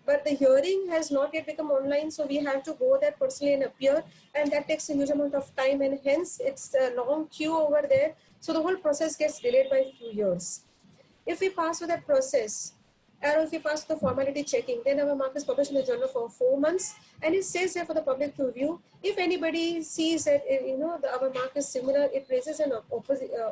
[SPEAKER 5] but the hearing has not yet become online, so we have to go there personally and appear, and that takes a huge amount of time, and hence it's a long queue over there. So the whole process gets delayed by a few years. If we pass through that process, or if we pass the formality checking, then our mark is published in the journal for 4 months, and it stays there for the public to view. If anybody sees that our mark is similar, it raises an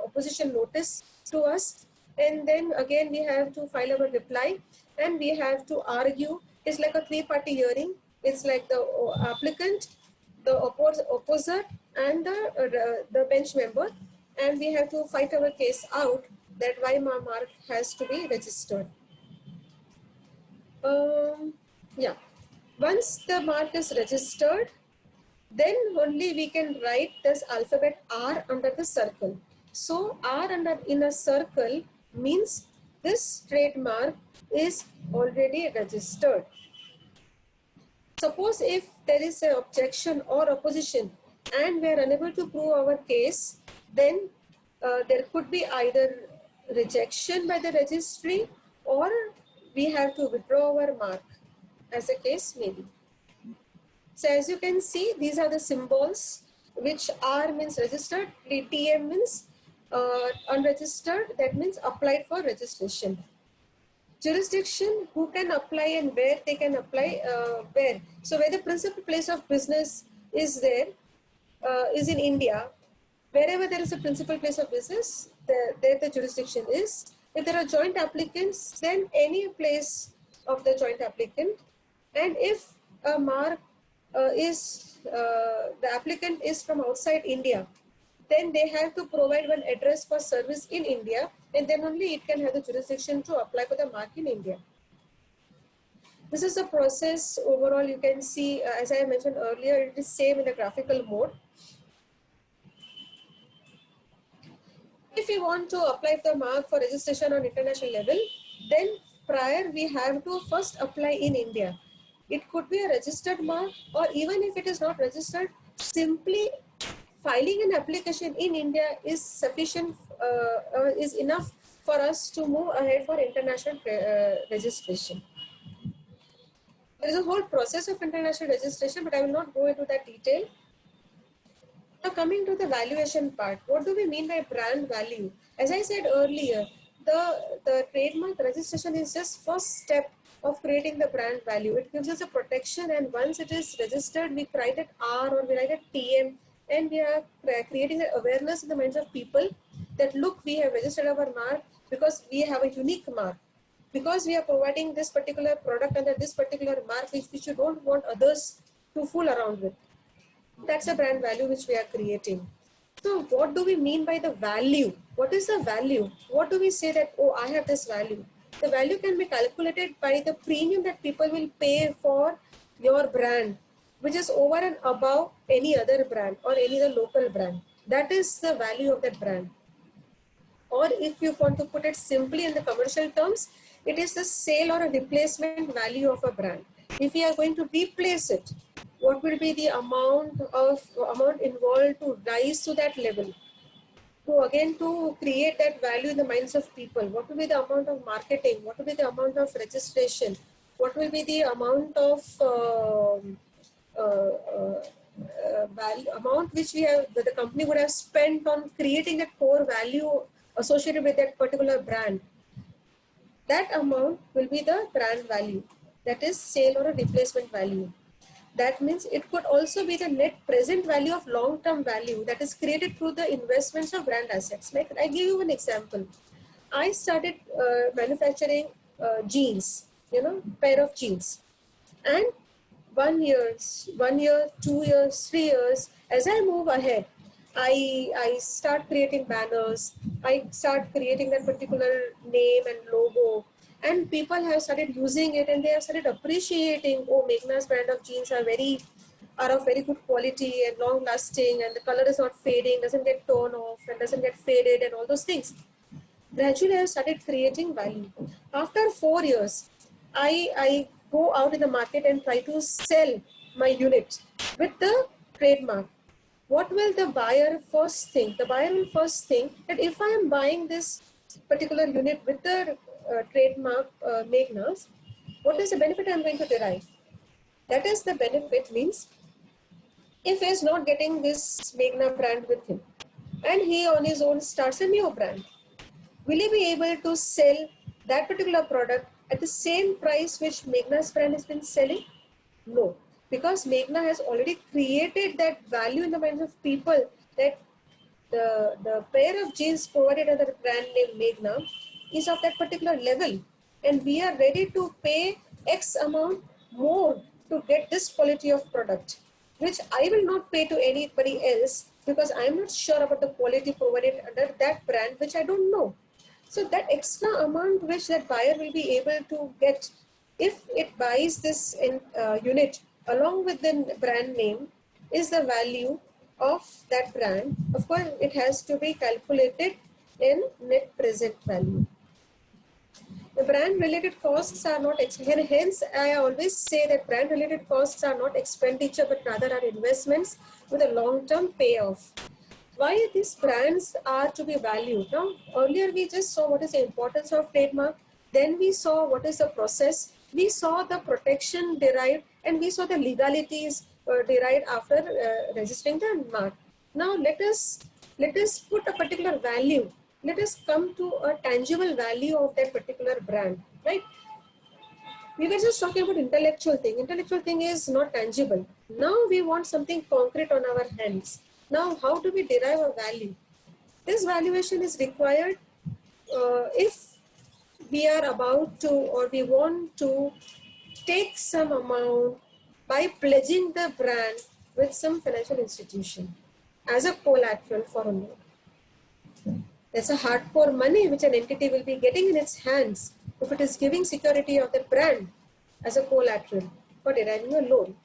[SPEAKER 5] opposition notice to us, and then again we have to file our reply, and we have to argue. It's like a 3-party hearing. It's like the applicant, the opposer, and the bench member, and we have to fight our case out that why my mark has to be registered. Yeah. Once the mark is registered, then only we can write this alphabet R under the circle. So R in a circle means this trademark is already registered. Suppose if there is an objection or opposition and we are unable to prove our case, then there could be either rejection by the registry, or we have to withdraw our mark, as the case may be. So as you can see, these are the symbols, which R means registered, TM means unregistered, that means applied for registration. Jurisdiction, who can apply and where they can apply, where. So where the principal place of business is there, is in India. Wherever there is a principal place of business, there the jurisdiction is. If there are joint applicants, then any place of the joint applicant. And if a mark the applicant is from outside India, then they have to provide one address for service in India, and then only it can have the jurisdiction to apply for the mark in India. This is the process overall. You can see, as I mentioned earlier, it is same in a graphical mode. If we want to apply the mark for registration on international level, then prior we have to first apply in India. It could be a registered mark, or even if it is not registered, simply filing an application in India is sufficient, is enough for us to move ahead for international registration. There is a whole process of international registration, but I will not go into that detail. Now coming to the valuation part, what do we mean by brand value? As I said earlier, the trademark registration is just first step of creating the brand value. It gives us a protection, and once it is registered, we write it R or we write it TM, and we are creating the awareness in the minds of people that look, we have registered our mark because we have a unique mark. Because we are providing this particular product under this particular mark, which you don't want others to fool around with. That's a brand value which we are creating. So what do we mean by the value? What is the value? What do we say that, oh, I have this value? The value can be calculated by the premium that people will pay for your brand, which is over and above any other brand or any other local brand. That is the value of that brand. Or if you want to put it simply in the commercial terms, it is the sale or a replacement value of a brand. If we are going to replace it, what will be the amount involved to rise to that level? To create that value in the minds of people. What will be the amount of marketing? What will be the amount of registration? What will be the amount of amount which the company would have spent on creating that core value associated with that particular brand? That amount will be the brand value. That is sale or a replacement value. That means it could also be the net present value of long-term value that is created through the investments of brand assets. Like I give you an example. I started manufacturing jeans, pair of jeans. And 1 year, 2 years, 3 years, as I move ahead, I start creating banners. I start creating that particular name and logo. And people have started using it, and they have started appreciating, oh, Meghna's brand of jeans are of very good quality and long lasting, and the color is not fading, doesn't get torn off and doesn't get faded and all those things. Gradually, I have started creating value. After 4 years, I go out in the market and try to sell my unit with the trademark. What will the buyer first think? The buyer will first think that if I am buying this particular unit with the trademark Meghna's, what is the benefit I am going to derive? That is the benefit means if he is not getting this Meghna brand with him and he on his own starts a new brand, will he be able to sell that particular product at the same price which Meghna's brand has been selling? No, because Meghna has already created that value in the minds of people that the pair of jeans provided under the brand name Meghna is of that particular level, and we are ready to pay X amount more to get this quality of product, which I will not pay to anybody else because I am not sure about the quality provided under that brand, which I don't know. So that extra amount which that buyer will be able to get if it buys this unit along with the brand name is the value of that brand. Of course, it has to be calculated in net present value. The brand related costs are not, hence I always say that brand related costs are not expenditure but rather are investments with a long-term payoff. Why these brands are to be valued? Now, earlier we just saw what is the importance of trademark. Then we saw what is the process. We saw the protection derived, and we saw the legalities derived after registering the mark. Now let us put a particular value. Let us come to a tangible value of that particular brand, right? We were just talking about intellectual thing. Intellectual thing is not tangible. Now we want something concrete on our hands. Now, how do we derive a value? This valuation is required if we are about to, or we want to take some amount by pledging the brand with some financial institution as a collateral for a loan. There's a hardcore money which an entity will be getting in its hands if it is giving security of the brand as a collateral for deriving a loan.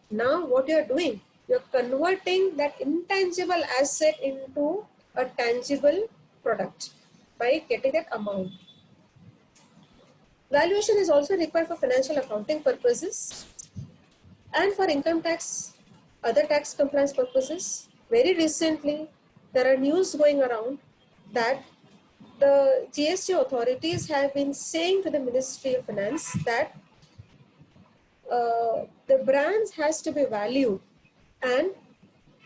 [SPEAKER 5] Now what you are doing, you're converting that intangible asset into a tangible product by getting that amount. Valuation is also required for financial accounting purposes and for income tax, other tax compliance purposes. Very recently, there are news going around that the GST authorities have been saying to the Ministry of Finance that the brands has to be valued and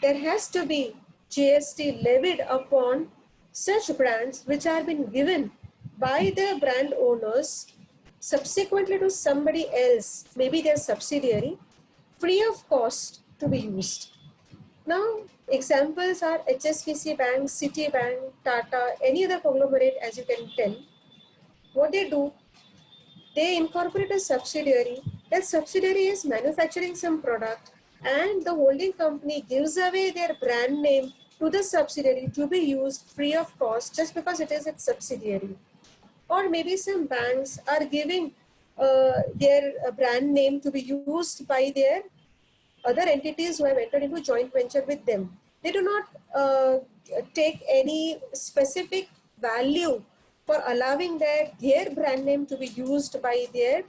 [SPEAKER 5] there has to be GST levied upon such brands which are been given by the brand owners subsequently to somebody else, maybe their subsidiary, free of cost to be used. Now, examples are HSBC Bank, Citibank, Tata, any other conglomerate as you can tell. What they do, they incorporate a subsidiary. That subsidiary is manufacturing some product and the holding company gives away their brand name to the subsidiary to be used free of cost just because it is its subsidiary. Or maybe some banks are giving their brand name to be used by their other entities who have entered into joint venture with them. They do not take any specific value for allowing their brand name to be used by their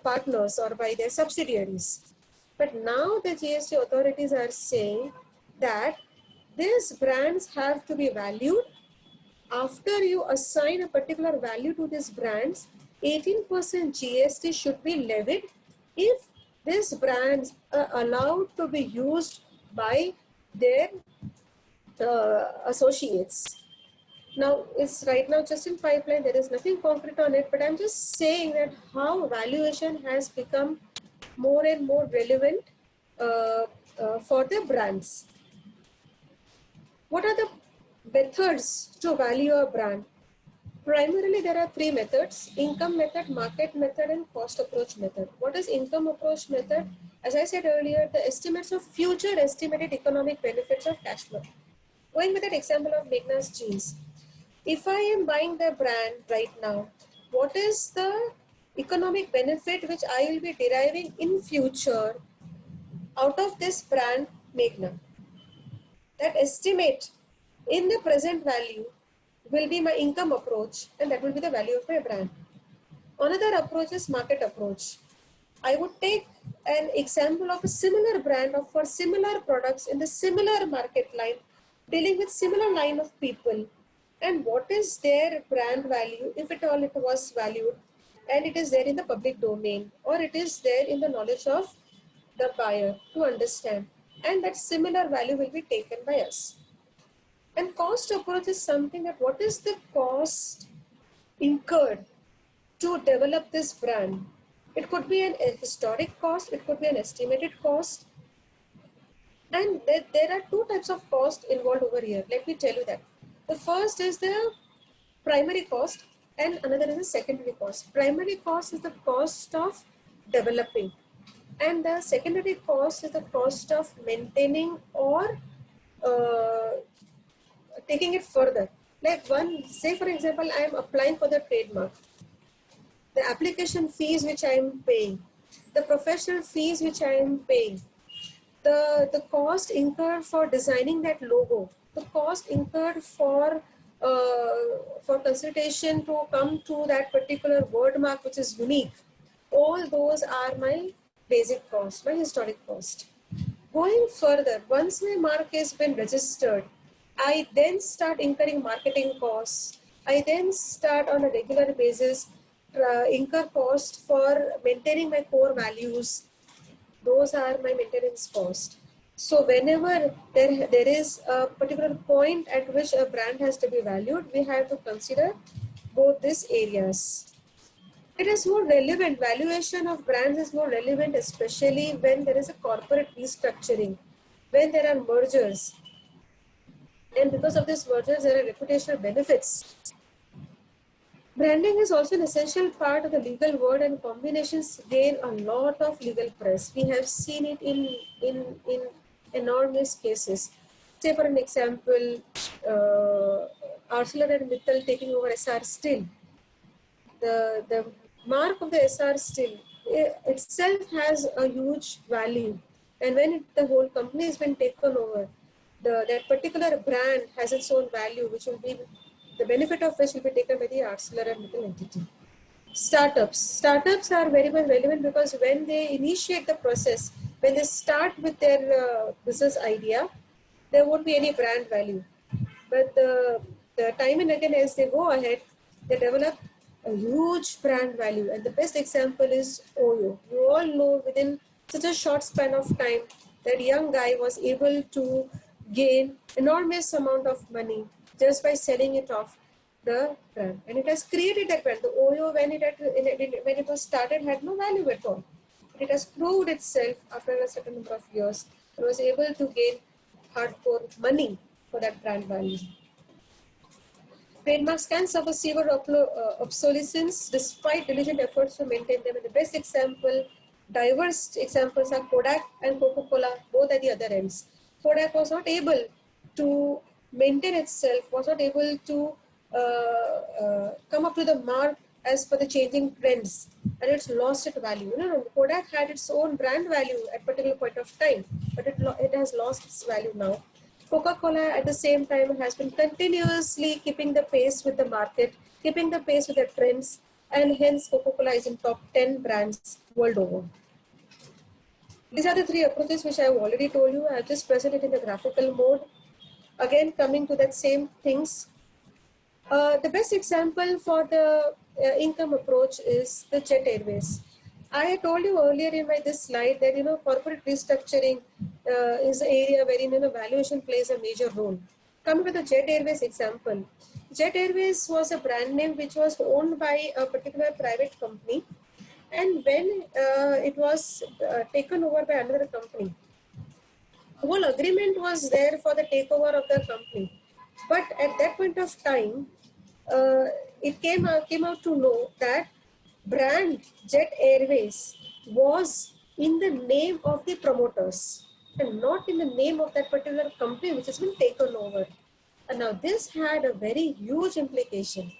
[SPEAKER 5] partners or by their subsidiaries. But now the GST authorities are saying that these brands have to be valued. After you assign a particular value to these brands, 18% GST should be levied if these brands are allowed to be used by their associates. Now, it's right now just in pipeline, there is nothing concrete on it, but I'm just saying that how valuation has become more and more relevant for the brands. What are the methods to value a brand? Primarily, there are three methods: income method, market method, and cost approach method. What is income approach method? As I said earlier, the estimates of future estimated economic benefits of cash flow. Going with that example of Meghna's jeans. If I am buying the brand right now, what is the economic benefit which I will be deriving in future out of this brand Meghna? That estimate in the present value will be my income approach, and that will be the value of my brand. Another approach is market approach. I would take an example of a similar brand or for similar products in the similar market line, dealing with similar line of people, and what is their brand value, if at all it was valued, and it is there in the public domain, or it is there in the knowledge of the buyer to understand, and that similar value will be taken by us. And cost approach is something that what is the cost incurred to develop this brand? It could be an historic cost, it could be an estimated cost. And there are two types of cost involved over here. Let me tell you that. The first is the primary cost and another is the secondary cost. Primary cost is the cost of developing, and the secondary cost is the cost of maintaining or taking it further. Like say for example, I am applying for the trademark. The application fees which I am paying, the professional fees which I am paying, the cost incurred for designing that logo, the cost incurred for consultation to come to that particular word mark which is unique, all those are my basic cost, my historic cost. Going further, once my mark has been registered, I then start incurring marketing costs. I then start on a regular basis incur cost for maintaining my core values. Those are my maintenance cost. So whenever there is a particular point at which a brand has to be valued, we have to consider both these areas. It is more relevant, valuation of brands is more relevant, especially when there is a corporate restructuring, when there are mergers. And because of these mergers, there are reputational benefits. Branding is also an essential part of the legal world, and combinations gain a lot of legal press. We have seen it in enormous cases. Say, for an example, ArcelorMittal taking over SR Steel. The mark of the SR Steel itself has a huge value, and when the whole company has been taken over, that particular brand has its own value, which will be the benefit of which will be taken by the ArcelorMittal entity. Startups are very much relevant because when they initiate the process, when they start with their business idea, there won't be any brand value. But the time and again, as they go ahead, they develop a huge brand value. And the best example is Oyo. You all know within such a short span of time, that young guy was able to gain enormous amount of money just by selling it off the brand. And it has created that brand. The Oyo, when it was started, had no value at all. It has proved itself after a certain number of years. It was able to gain hardcore money for that brand value. Trademarks can suffer severe obsolescence despite diligent efforts to maintain them. And the best example, diverse examples are Kodak and Coca-Cola, both at the other ends. Kodak was not able to maintain itself, was not able to come up to the mark as per the changing trends, and it's lost its value. Kodak had its own brand value at a particular point of time, but it has lost its value now. Coca-Cola at the same time has been continuously keeping the pace with the market, keeping the pace with the trends, and hence Coca-Cola is in top 10 brands world over. These are the three approaches which I have already told you. I have just presented it in the graphical mode. Again, coming to that same things. The best example for the income approach is the Jet Airways. I told you earlier in this slide that corporate restructuring is an area wherein valuation plays a major role. Coming to the Jet Airways example, Jet Airways was a brand name which was owned by a particular private company, and when it was taken over by another company, the whole agreement was there for the takeover of the company. But at that point of time, it came out to know that brand Jet Airways was in the name of the promoters and not in the name of that particular company which has been taken over. And now this had a very huge implication.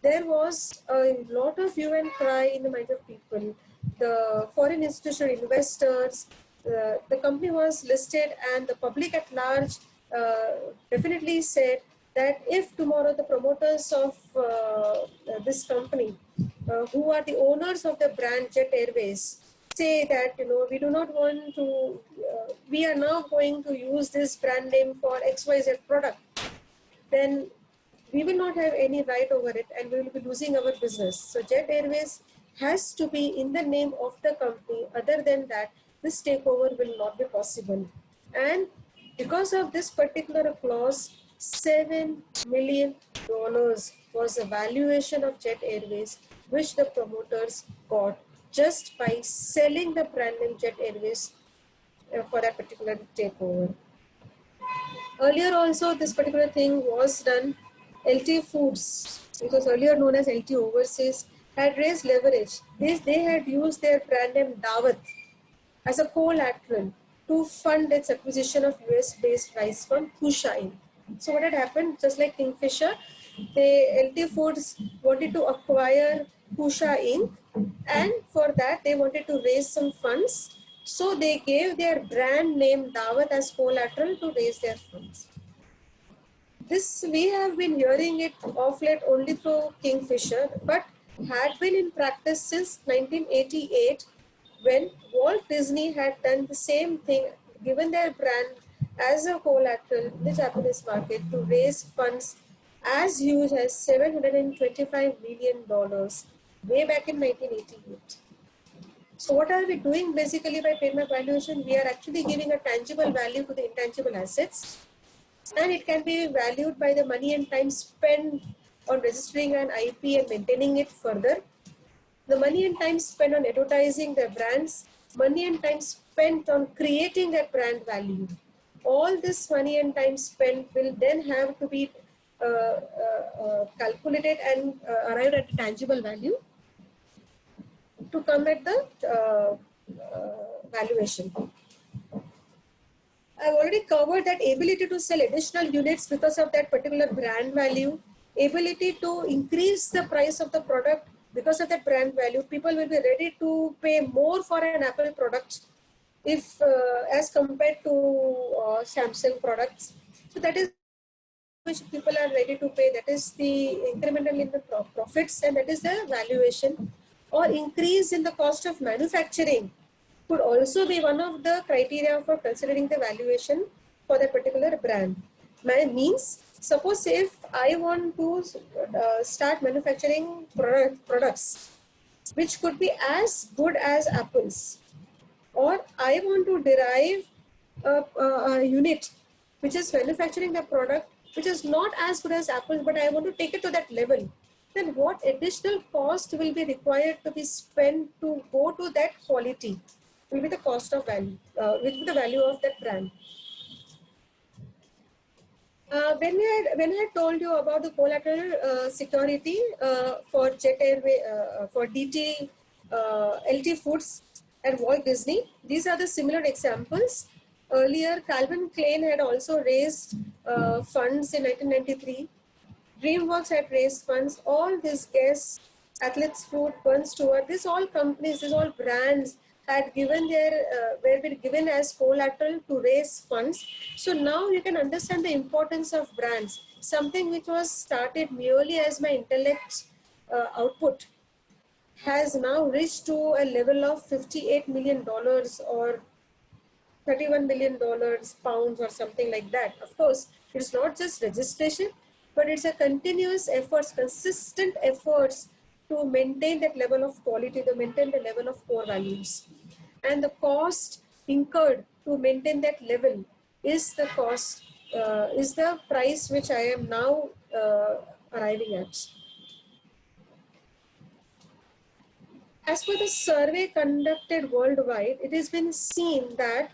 [SPEAKER 5] There was a lot of hue and cry in the minds of people. The foreign institutional investors, the company was listed, and the public at large definitely said that if tomorrow the promoters of this company, who are the owners of the brand Jet Airways, say that we do not want to, we are now going to use this brand name for XYZ product, then we will not have any right over it, and we will be losing our business. So Jet Airways has to be in the name of the company. Other than that, this takeover will not be possible. And because of this particular clause, $7 million was the valuation of Jet Airways, which the promoters got just by selling the brand name Jet Airways for that particular takeover. Earlier also, this particular thing was done. LT Foods, which was earlier known as LT Overseas, had raised leverage. They had used their brand name Daawat as a collateral to fund its acquisition of US-based rice from Kusha Inc. So what had happened, just like Kingfisher, LT Foods wanted to acquire Kusha Inc. and for that they wanted to raise some funds. So they gave their brand name Daawat as collateral to raise their funds. This, we have been hearing it of late only through Kingfisher, but had been in practice since 1988, when Walt Disney had done the same thing, given their brand as a collateral in the Japanese market to raise funds as huge as $725 million way back in 1988. So what are we doing basically by trademark valuation? We are actually giving a tangible value to the intangible assets, and it can be valued by the money and time spent on registering an IP and maintaining it further. The money and time spent on advertising their brands, money and time spent on creating that brand value. All this money and time spent will then have to be calculated and arrived at a tangible value to come at the valuation. I've already covered that ability to sell additional units because of that particular brand value, ability to increase the price of the product because of that brand value. People will be ready to pay more for an Apple product if as compared to Samsung products. So that is which people are ready to pay. That is the incremental in the profits, and that is the valuation. Or increase in the cost of manufacturing could also be one of the criteria for considering the valuation for that particular brand. Means, suppose if I want to start manufacturing products which could be as good as Apple's, or I want to derive a unit which is manufacturing the product which is not as good as Apple's, but I want to take it to that level, then what additional cost will be required to be spent to go to that quality will be the cost of value, which will be the value of that brand. When I told you about the collateral security for Jet Airway, for DT, LT Foods, and Walt Disney, these are the similar examples. Earlier, Calvin Klein had also raised funds in 1993. DreamWorks had raised funds. All these guests, Athlete's Food, Burn Stewart, these all companies, these all brands had given their, were given as collateral to raise funds. So now you can understand the importance of brands. Something which was started merely as my intellect output has now reached to a level of $58 million or $31 million pounds or something like that. Of course, it's not just registration, but it's a continuous efforts, consistent efforts to maintain that level of quality, to maintain the level of core values. And the cost incurred to maintain that level is the cost, is the price which I am now arriving at. As per the survey conducted worldwide, it has been seen that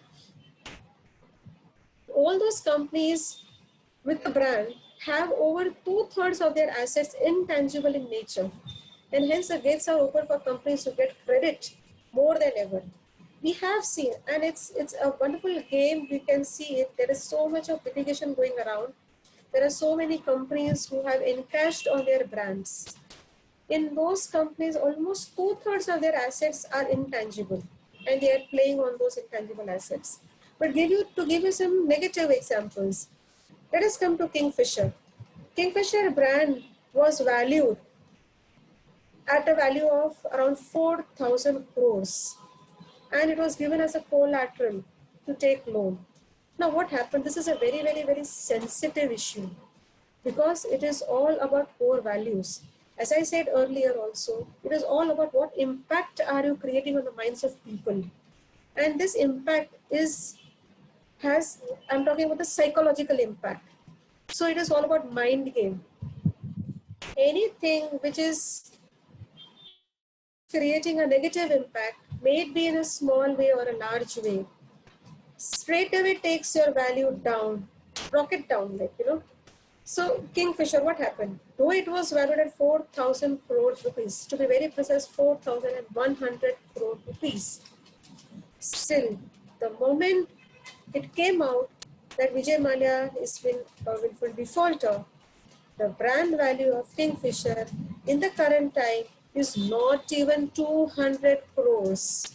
[SPEAKER 5] all those companies with the brand have over 2/3 of their assets intangible in nature. And hence the gates are open for companies to get credit more than ever. We have seen, and it's a wonderful game, we can see it. There is so much of litigation going around. There are so many companies who have encashed on their brands. In those companies, almost 2/3 of their assets are intangible, and they are playing on those intangible assets. But to give you some negative examples, let us come to Kingfisher. Kingfisher brand was valued at a value of around 4,000 crores, and it was given as a collateral to take loan. Now what happened? This is a very, very, very sensitive issue because it is all about core values. As I said earlier also, it is all about what impact are you creating on the minds of people. And this impact I'm talking about the psychological impact. So it is all about mind game. Anything which is creating a negative impact, may it be in a small way or a large way, straight away takes your value down, rocket down, like, you know. So Kingfisher, what happened? Though it was valued at 4,000 crores rupees, to be very precise, 4,100 crore rupees. Still, the moment it came out that Vijay Mallya is a willful defaulter, the brand value of Kingfisher in the current time is not even 200 crores,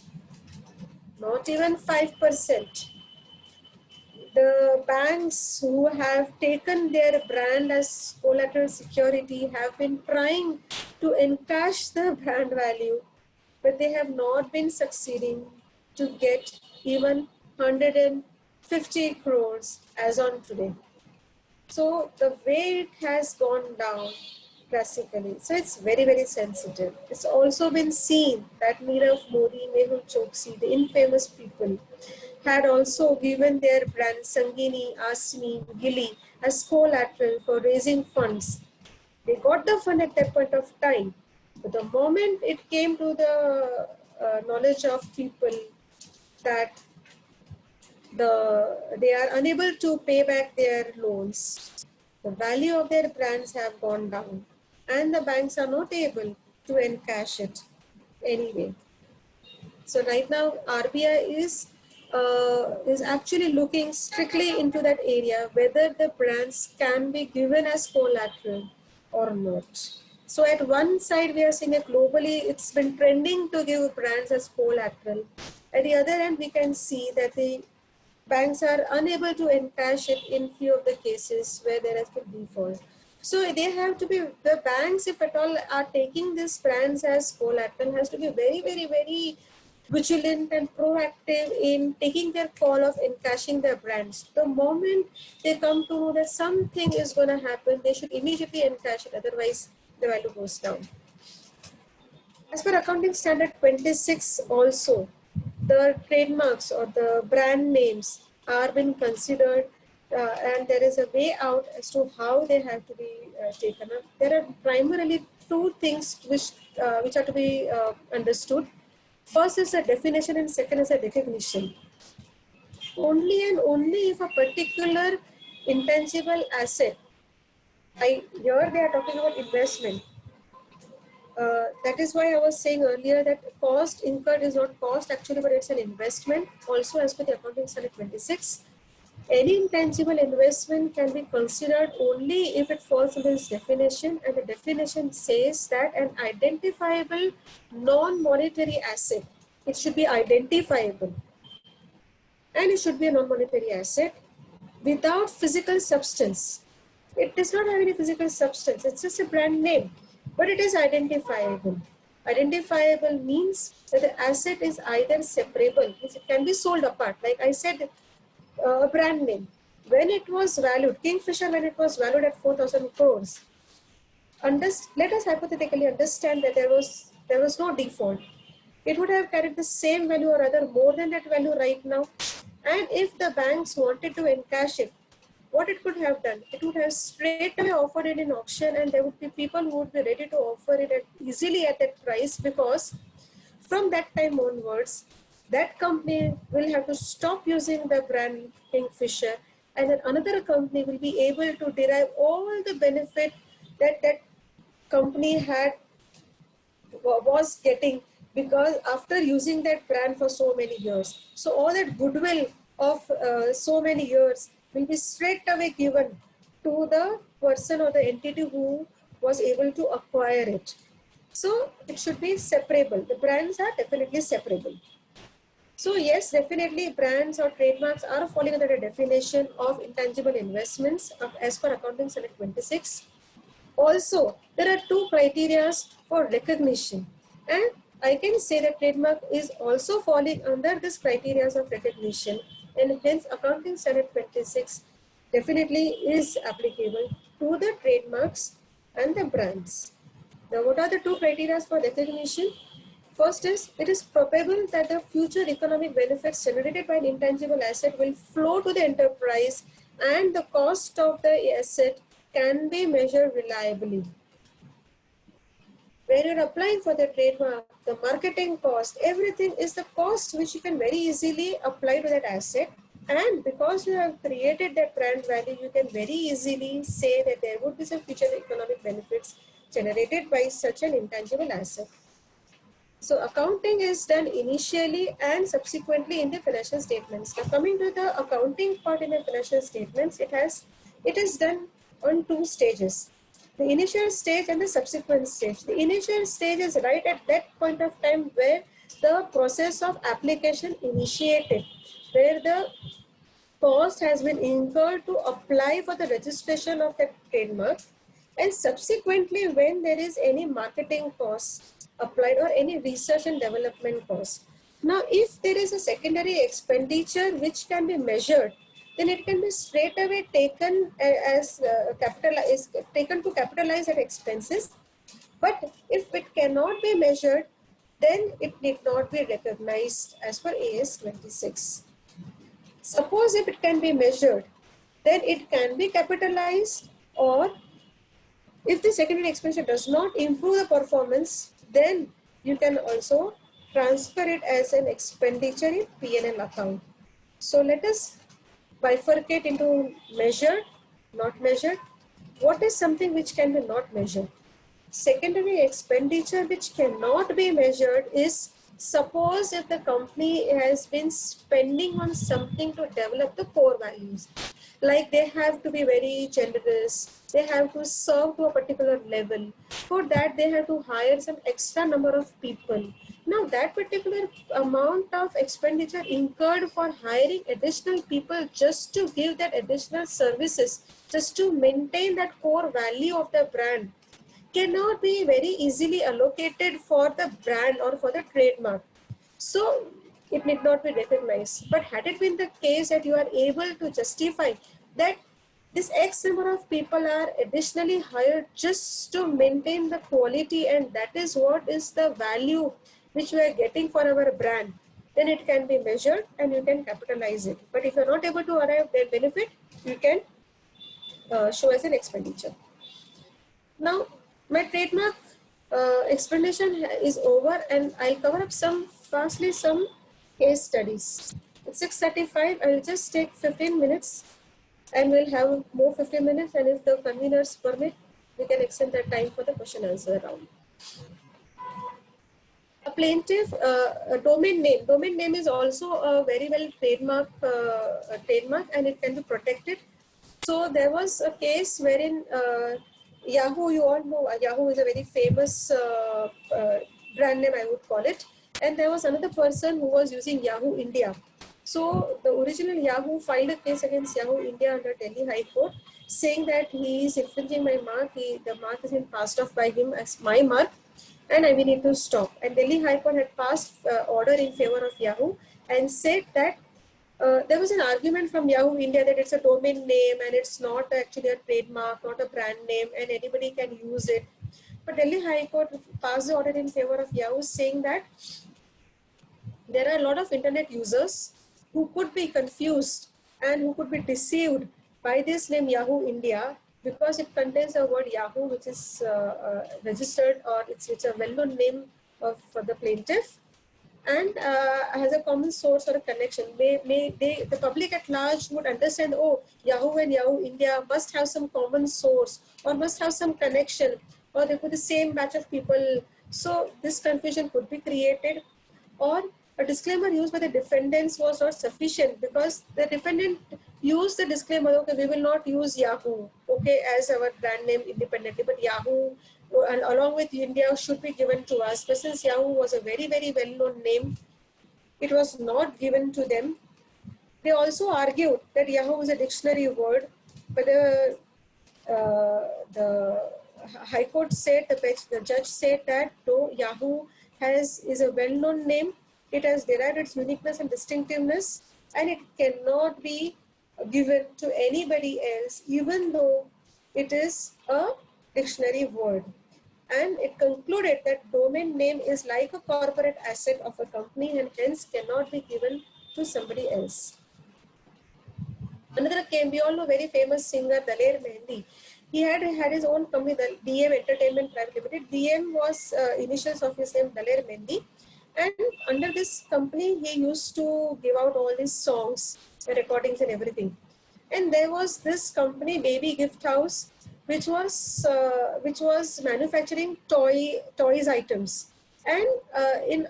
[SPEAKER 5] not even 5%. The banks who have taken their brand as collateral security have been trying to encash the brand value, but they have not been succeeding to get even 150 crores as on today. So the way it has gone down drastically, so it's very, very sensitive. It's also been seen that Nirav Modi, Mehul Choksi, the infamous people, had also given their brand Sangeeni, Asmi, Gilly as collateral for raising funds. They got the fund at that point of time, but the moment it came to the knowledge of people that they are unable to pay back their loans, the value of their brands have gone down and the banks are not able to encash it anyway. So right now RBI is actually looking strictly into that area, whether the brands can be given as collateral or not. So at one side we are seeing that globally it's been trending to give brands as collateral. At the other end we can see that the banks are unable to encash it in few of the cases where there has been default. So they have to be, the banks, if at all are taking these brands as collateral, has to be very, very, very vigilant and proactive in taking their call of encashing their brands. The moment they come to know that something is going to happen, they should immediately encash it, otherwise the value goes down. As per Accounting Standard 26 also, the trademarks or the brand names are being considered and there is a way out as to how they have to be taken up. There are primarily two things which are to be understood. First is a definition and second is a recognition. Only and only if a particular intangible asset, here they are talking about investment. That is why I was saying earlier that cost incurred is not cost actually, but it's an investment. Also, as per the Accounting Standard 26, any intangible investment can be considered only if it falls within its definition, and the definition says that an identifiable non-monetary asset, it should be identifiable, and it should be a non-monetary asset without physical substance. It does not have any physical substance, it's just a brand name, but it is identifiable. Identifiable means that the asset is either separable, it can be sold apart. Like I said, a brand name, when it was valued, Kingfisher, when it was valued at 4,000 crores, let us hypothetically understand that there was no default. It would have carried the same value or rather more than that value right now. And if the banks wanted to encash it, what it could have done, it would have straight away offered it in auction, and there would be people who would be ready to offer it easily at that price, because from that time onwards, that company will have to stop using the brand Kingfisher, and then another company will be able to derive all the benefit that that company was getting, because after using that brand for so many years. So all that goodwill of so many years will be straight away given to the person or the entity who was able to acquire it. So it should be separable. The brands are definitely separable. So yes, definitely brands or trademarks are falling under the definition of intangible investments as per Accounting Standard 26. Also, there are two criteria for recognition, and I can say that trademark is also falling under this criteria of recognition, and hence Accounting Standard 26 definitely is applicable to the trademarks and the brands. Now, what are the two criteria for recognition? First is, it is probable that the future economic benefits generated by an intangible asset will flow to the enterprise, and the cost of the asset can be measured reliably. When you're applying for the trademark, the marketing cost, everything is the cost which you can very easily apply to that asset. And because you have created that brand value, you can very easily say that there would be some future economic benefits generated by such an intangible asset. So accounting is done initially and subsequently in the financial statements. Now coming to the accounting part in the financial statements, it is done on two stages. The initial stage and the subsequent stage. The initial stage is right at that point of time where the process of application initiated, where the cost has been incurred to apply for the registration of that trademark, and subsequently when there is any marketing cost applied or any research and development cost. Now, if there is a secondary expenditure which can be measured, then it can be straight away taken as taken to capitalize at expenses. But if it cannot be measured, then it need not be recognized as per AS 26. Suppose if it can be measured, then it can be capitalized, or if the secondary expenditure does not improve the performance, then you can also transfer it as an expenditure in P&L account. So let us bifurcate into measured, not measured. what is something which can be not measured? Secondary expenditure which cannot be measured is, suppose if the company has been spending on something to develop the core values, like they have to be very generous, they have to serve to a particular level. For that, they have to hire some extra number of people. Now, that particular amount of expenditure incurred for hiring additional people just to give that additional services, just to maintain that core value of the brand, cannot be very easily allocated for the brand or for the trademark. So it need not be recognized. But had it been the case that you are able to justify that this X number of people are additionally hired just to maintain the quality, and that is what is the value which we are getting for our brand, then it can be measured and you can capitalize it. But if you're not able to arrive that benefit, you can show as an expenditure. Now, my trademark explanation is over, and I'll cover up some case studies. It's 6:35. I will just take 15 minutes, and we'll have more 15 minutes. And if the conveners permit, we can extend that time for the question answer round. A plaintiff, a domain name. Domain name is also a very well trademark, and it can be protected. So there was a case wherein Yahoo, you all know, Yahoo is a very famous brand name, I would call it. And there was another person who was using Yahoo India. So the original Yahoo filed a case against Yahoo India under Delhi High Court, saying that he is infringing my mark. The mark has been passed off by him as my mark, and we need to stop. And Delhi High Court had passed order in favor of Yahoo and said that there was an argument from Yahoo India that it's a domain name and it's not actually a trademark, not a brand name, and anybody can use it. But Delhi High Court passed the order in favor of Yahoo, saying that there are a lot of internet users who could be confused and who could be deceived by this name Yahoo India, because it contains the word Yahoo, which is registered, or it's a well-known name for the plaintiff, and has a common source or a connection. The public at large would understand, oh, Yahoo and Yahoo India must have some common source or must have some connection, or they could be the same batch of people. So this confusion could be created, or a disclaimer used by the defendants was not sufficient because the defendant used the disclaimer, okay, we will not use Yahoo, okay, as our brand name independently, but Yahoo and along with India should be given to us. But since Yahoo was a very, very well-known name, it was not given to them. They also argued that Yahoo is a dictionary word, but the High Court said, the judge said that though Yahoo is a well-known name, it has derived its uniqueness and distinctiveness, and it cannot be given to anybody else, even though it is a dictionary word. And it concluded that domain name is like a corporate asset of a company and hence cannot be given to somebody else. Another came, we all know very famous singer Daler Mehndi. He had his own company, the DM Entertainment Private Limited. DM was initials of his name, Daler Mehndi. And under this company, he used to give out all these songs, recordings and everything. And there was this company, Baby Gift House, which was manufacturing toys items. And in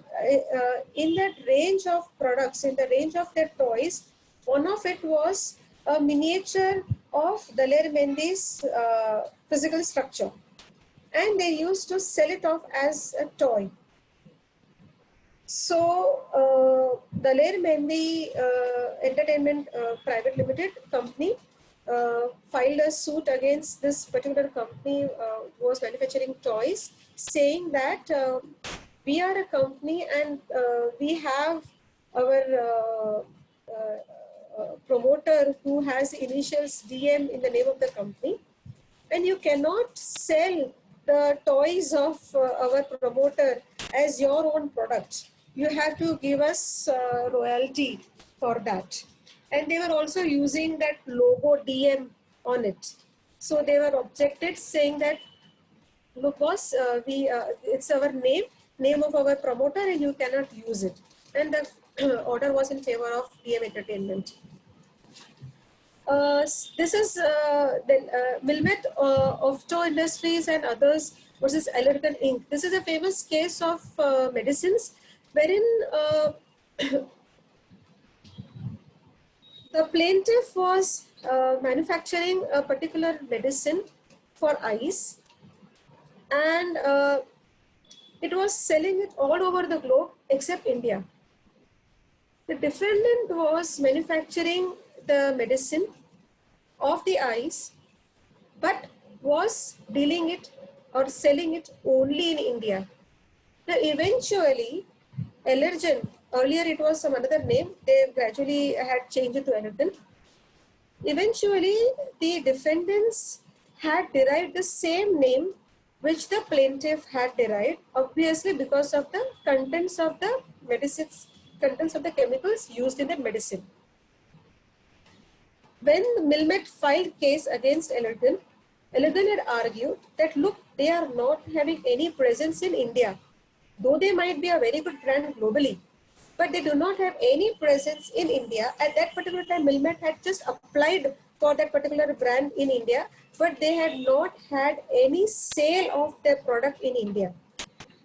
[SPEAKER 5] that range of products, in the range of their toys, one of it was a miniature of Daler Mehdi's physical structure. And they used to sell it off as a toy. So, Daler Mehndi Entertainment Private Limited company filed a suit against this particular company who was manufacturing toys, saying that we are a company and we have our promoter who has initials DM in the name of the company, and you cannot sell the toys of our promoter as your own product. You have to give us royalty for that. And they were also using that logo DM on it. So they were objected, saying that, look boss, it's our name of our promoter, and you cannot use it. And the order was in favor of DM Entertainment. This is Wilmette Offshore Industries and others versus Allergan Inc. This is a famous case of medicines wherein the plaintiff was manufacturing a particular medicine for eyes, and it was selling it all over the globe except India. The defendant was manufacturing the medicine of the eyes, but was dealing it or selling it only in India. Now, eventually, Allergan, earlier it was some other name, they gradually had changed it to Allergan. Eventually, the defendants had derived the same name which the plaintiff had derived, obviously because of the contents of the medicines, contents of the chemicals used in the medicine. When Wilmette filed case against Allergan, Allergan had argued that look, they are not having any presence in India, though they might be a very good brand globally, but they do not have any presence in India. At that particular time, Wilmette had just applied for that particular brand in India, but they had not had any sale of their product in India.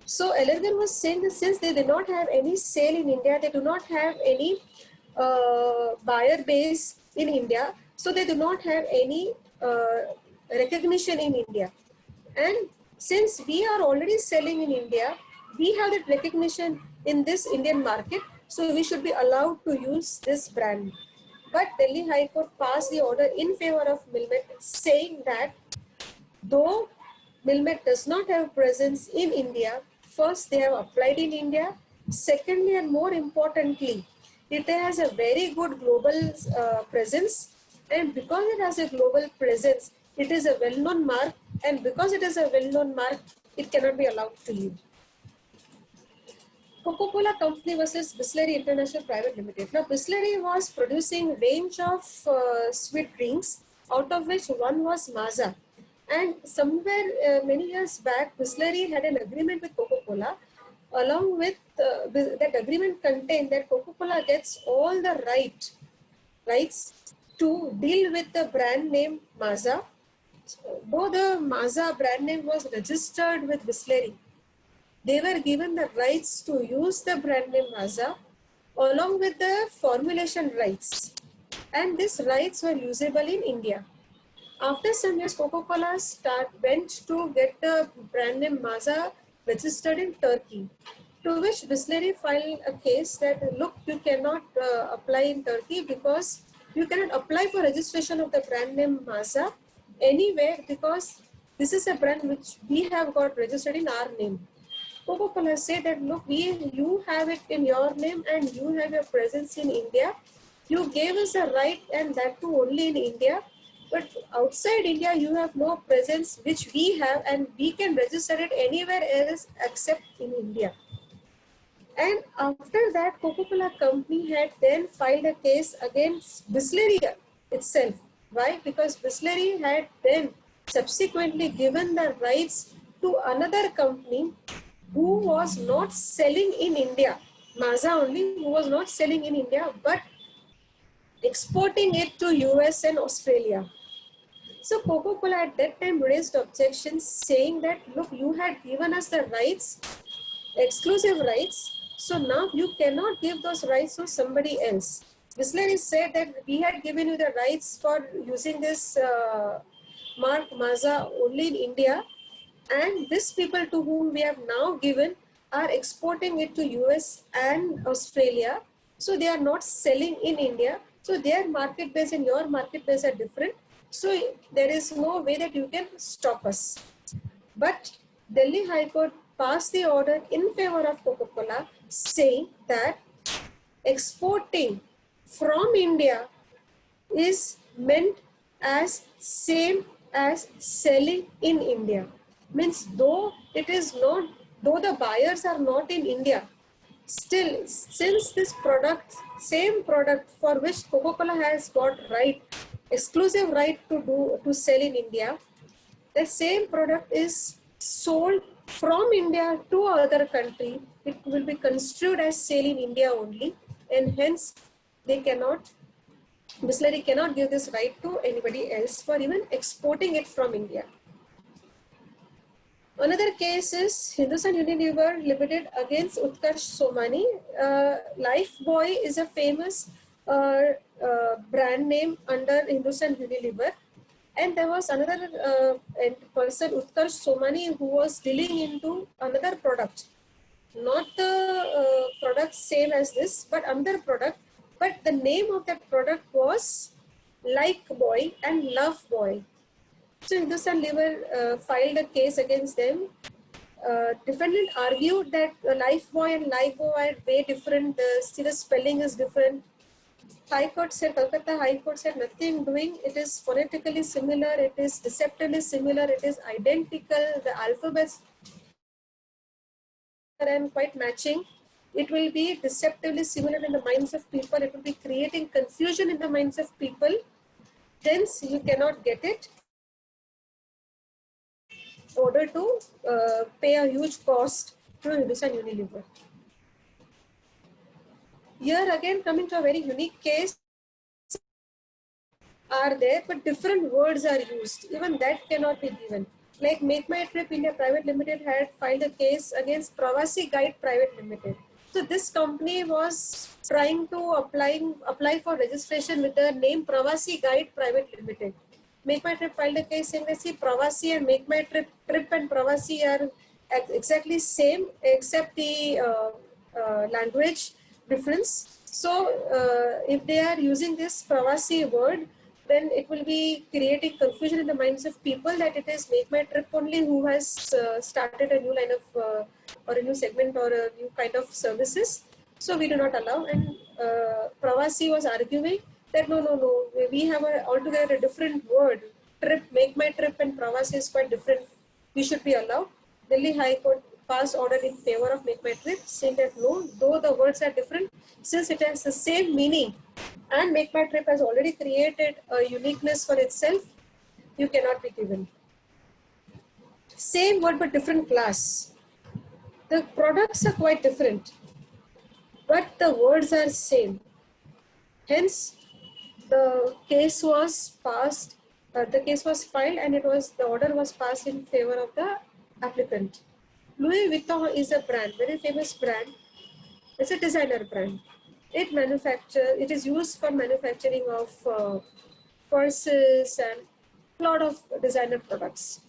[SPEAKER 5] So Allergan was saying that since they did not have any sale in India, they do not have any buyer base in India, so they do not have any recognition in India. And since we are already selling in India, we have that recognition in this Indian market, so we should be allowed to use this brand. But Delhi High Court passed the order in favor of Wilmette, saying that though Wilmette does not have presence in India, first they have applied in India, secondly and more importantly, it has a very good global presence, and because it has a global presence, it is a well-known mark, and because it is a well-known mark, it cannot be allowed to leave. Coca-Cola Company versus Bisleri International Private Limited. Now, Bisleri was producing range of sweet drinks, out of which one was Maaza. And somewhere many years back, Bisleri had an agreement with Coca-Cola. Along with that agreement contained that Coca-Cola gets all the rights to deal with the brand name Maaza. Though the Maaza brand name was registered with Bisleri, they were given the rights to use the brand name Maaza along with the formulation rights. And these rights were usable in India. After some years, Coca-Cola went to get the brand name Maaza registered in Turkey, to which Bisleri filed a case that look, you cannot apply in Turkey because you cannot apply for registration of the brand name Maaza anywhere because this is a brand which we have got registered in our name. Coca-Cola said that look, you have it in your name and you have your presence in India. You gave us a right and that too only in India. But outside India, you have no presence which we have, and we can register it anywhere else except in India. And after that, Coca-Cola Company had then filed a case against Bisleri itself. Why? Because Bisleri had then subsequently given the rights to another company who was not selling in India, Maaza only, who was not selling in India, but exporting it to US and Australia. So Coca-Cola at that time raised objections saying that, look, you had given us the rights, exclusive rights, so now you cannot give those rights to somebody else. Bisleri said that we had given you the rights for using this mark Maaza only in India, and these people to whom we have now given are exporting it to US and Australia, so they are not selling in India, so their market base and your market base are different. So there is no way that you can stop us. But Delhi High Court passed the order in favor of Coca-Cola saying that exporting from India is meant as same as selling in India. Means though the buyers are not in India, still since this product, same product for which Coca-Cola has got exclusive right to sell in India, the same product is sold from India to other country, it will be construed as sale in India only, and hence they cannot Bisleri cannot give this right to anybody else for even exporting it from India. Another case is Hindustan Unilever Limited against Utkarsh Somani. Lifebuoy is a famous brand name under Hindustan Unilever. And there was another person, Utkarsh Somani, who was dealing into another product. Not the product same as this, but another product. But the name of that product was Lifebuoy and Loveboy. So Hindustan Lever filed a case against them. Defendant argued that Lifebuoy and Lifebuoy are way different. The spelling is different. High Court said, Kolkata High Court said nothing doing. It is phonetically similar. It is deceptively similar. It is identical. The alphabets are quite matching. It will be deceptively similar in the minds of people. It will be creating confusion in the minds of people. Hence, you cannot get it. Order to pay a huge cost to Hindustan Unilever. Here again, coming to a very unique case, are there, but different words are used. Even that cannot be given. Like Make My Trip India Private Limited had filed a case against Pravasi Guide Private Limited. So this company was trying to apply for registration with the name Pravasi Guide Private Limited. Make My Trip filed a case saying that see Pravasi and Make My Trip and Pravasi are exactly same except the language difference. So if they are using this Pravasi word, then it will be creating confusion in the minds of people that it is Make My Trip only who has started a new line of or a new segment or a new kind of services. So we do not allow. And Pravasi was arguing that no, we have altogether a different word. Trip, Make My Trip and Pravasi is quite different. We should be allowed. Delhi High Court passed order in favor of Make My Trip, saying that no, though the words are different, since it has the same meaning and Make My Trip has already created a uniqueness for itself, you cannot be given. Same word but different class. The products are quite different, but the words are same. Hence, the case was passed, the case was filed and the order was passed in favor of the applicant. Louis Vuitton is a brand, very famous brand. It's a designer brand. It is used for manufacturing of purses and a lot of designer products.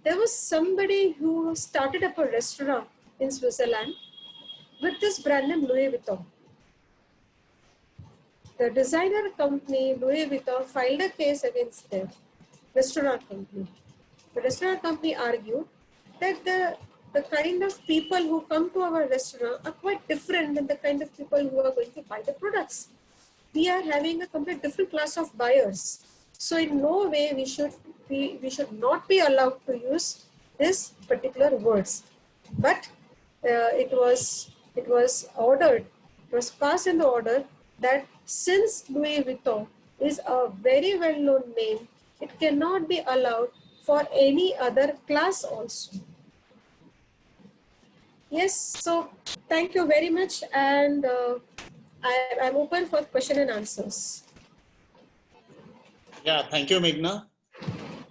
[SPEAKER 5] There was somebody who started up a restaurant in Switzerland with this brand name Louis Vuitton. The designer company Louis Vuitton filed a case against the restaurant company. The restaurant company argued that the kind of people who come to our restaurant are quite different than the kind of people who are going to buy the products. We are having a complete different class of buyers. So in no way we should not be allowed to use this particular words. But it was ordered, it was passed in the order that since Louis Vuitton is a very well-known name, it cannot be allowed for any other class also. Yes, so thank you very much, and I'm open for question and answers.
[SPEAKER 2] Yeah, thank you, Meghna.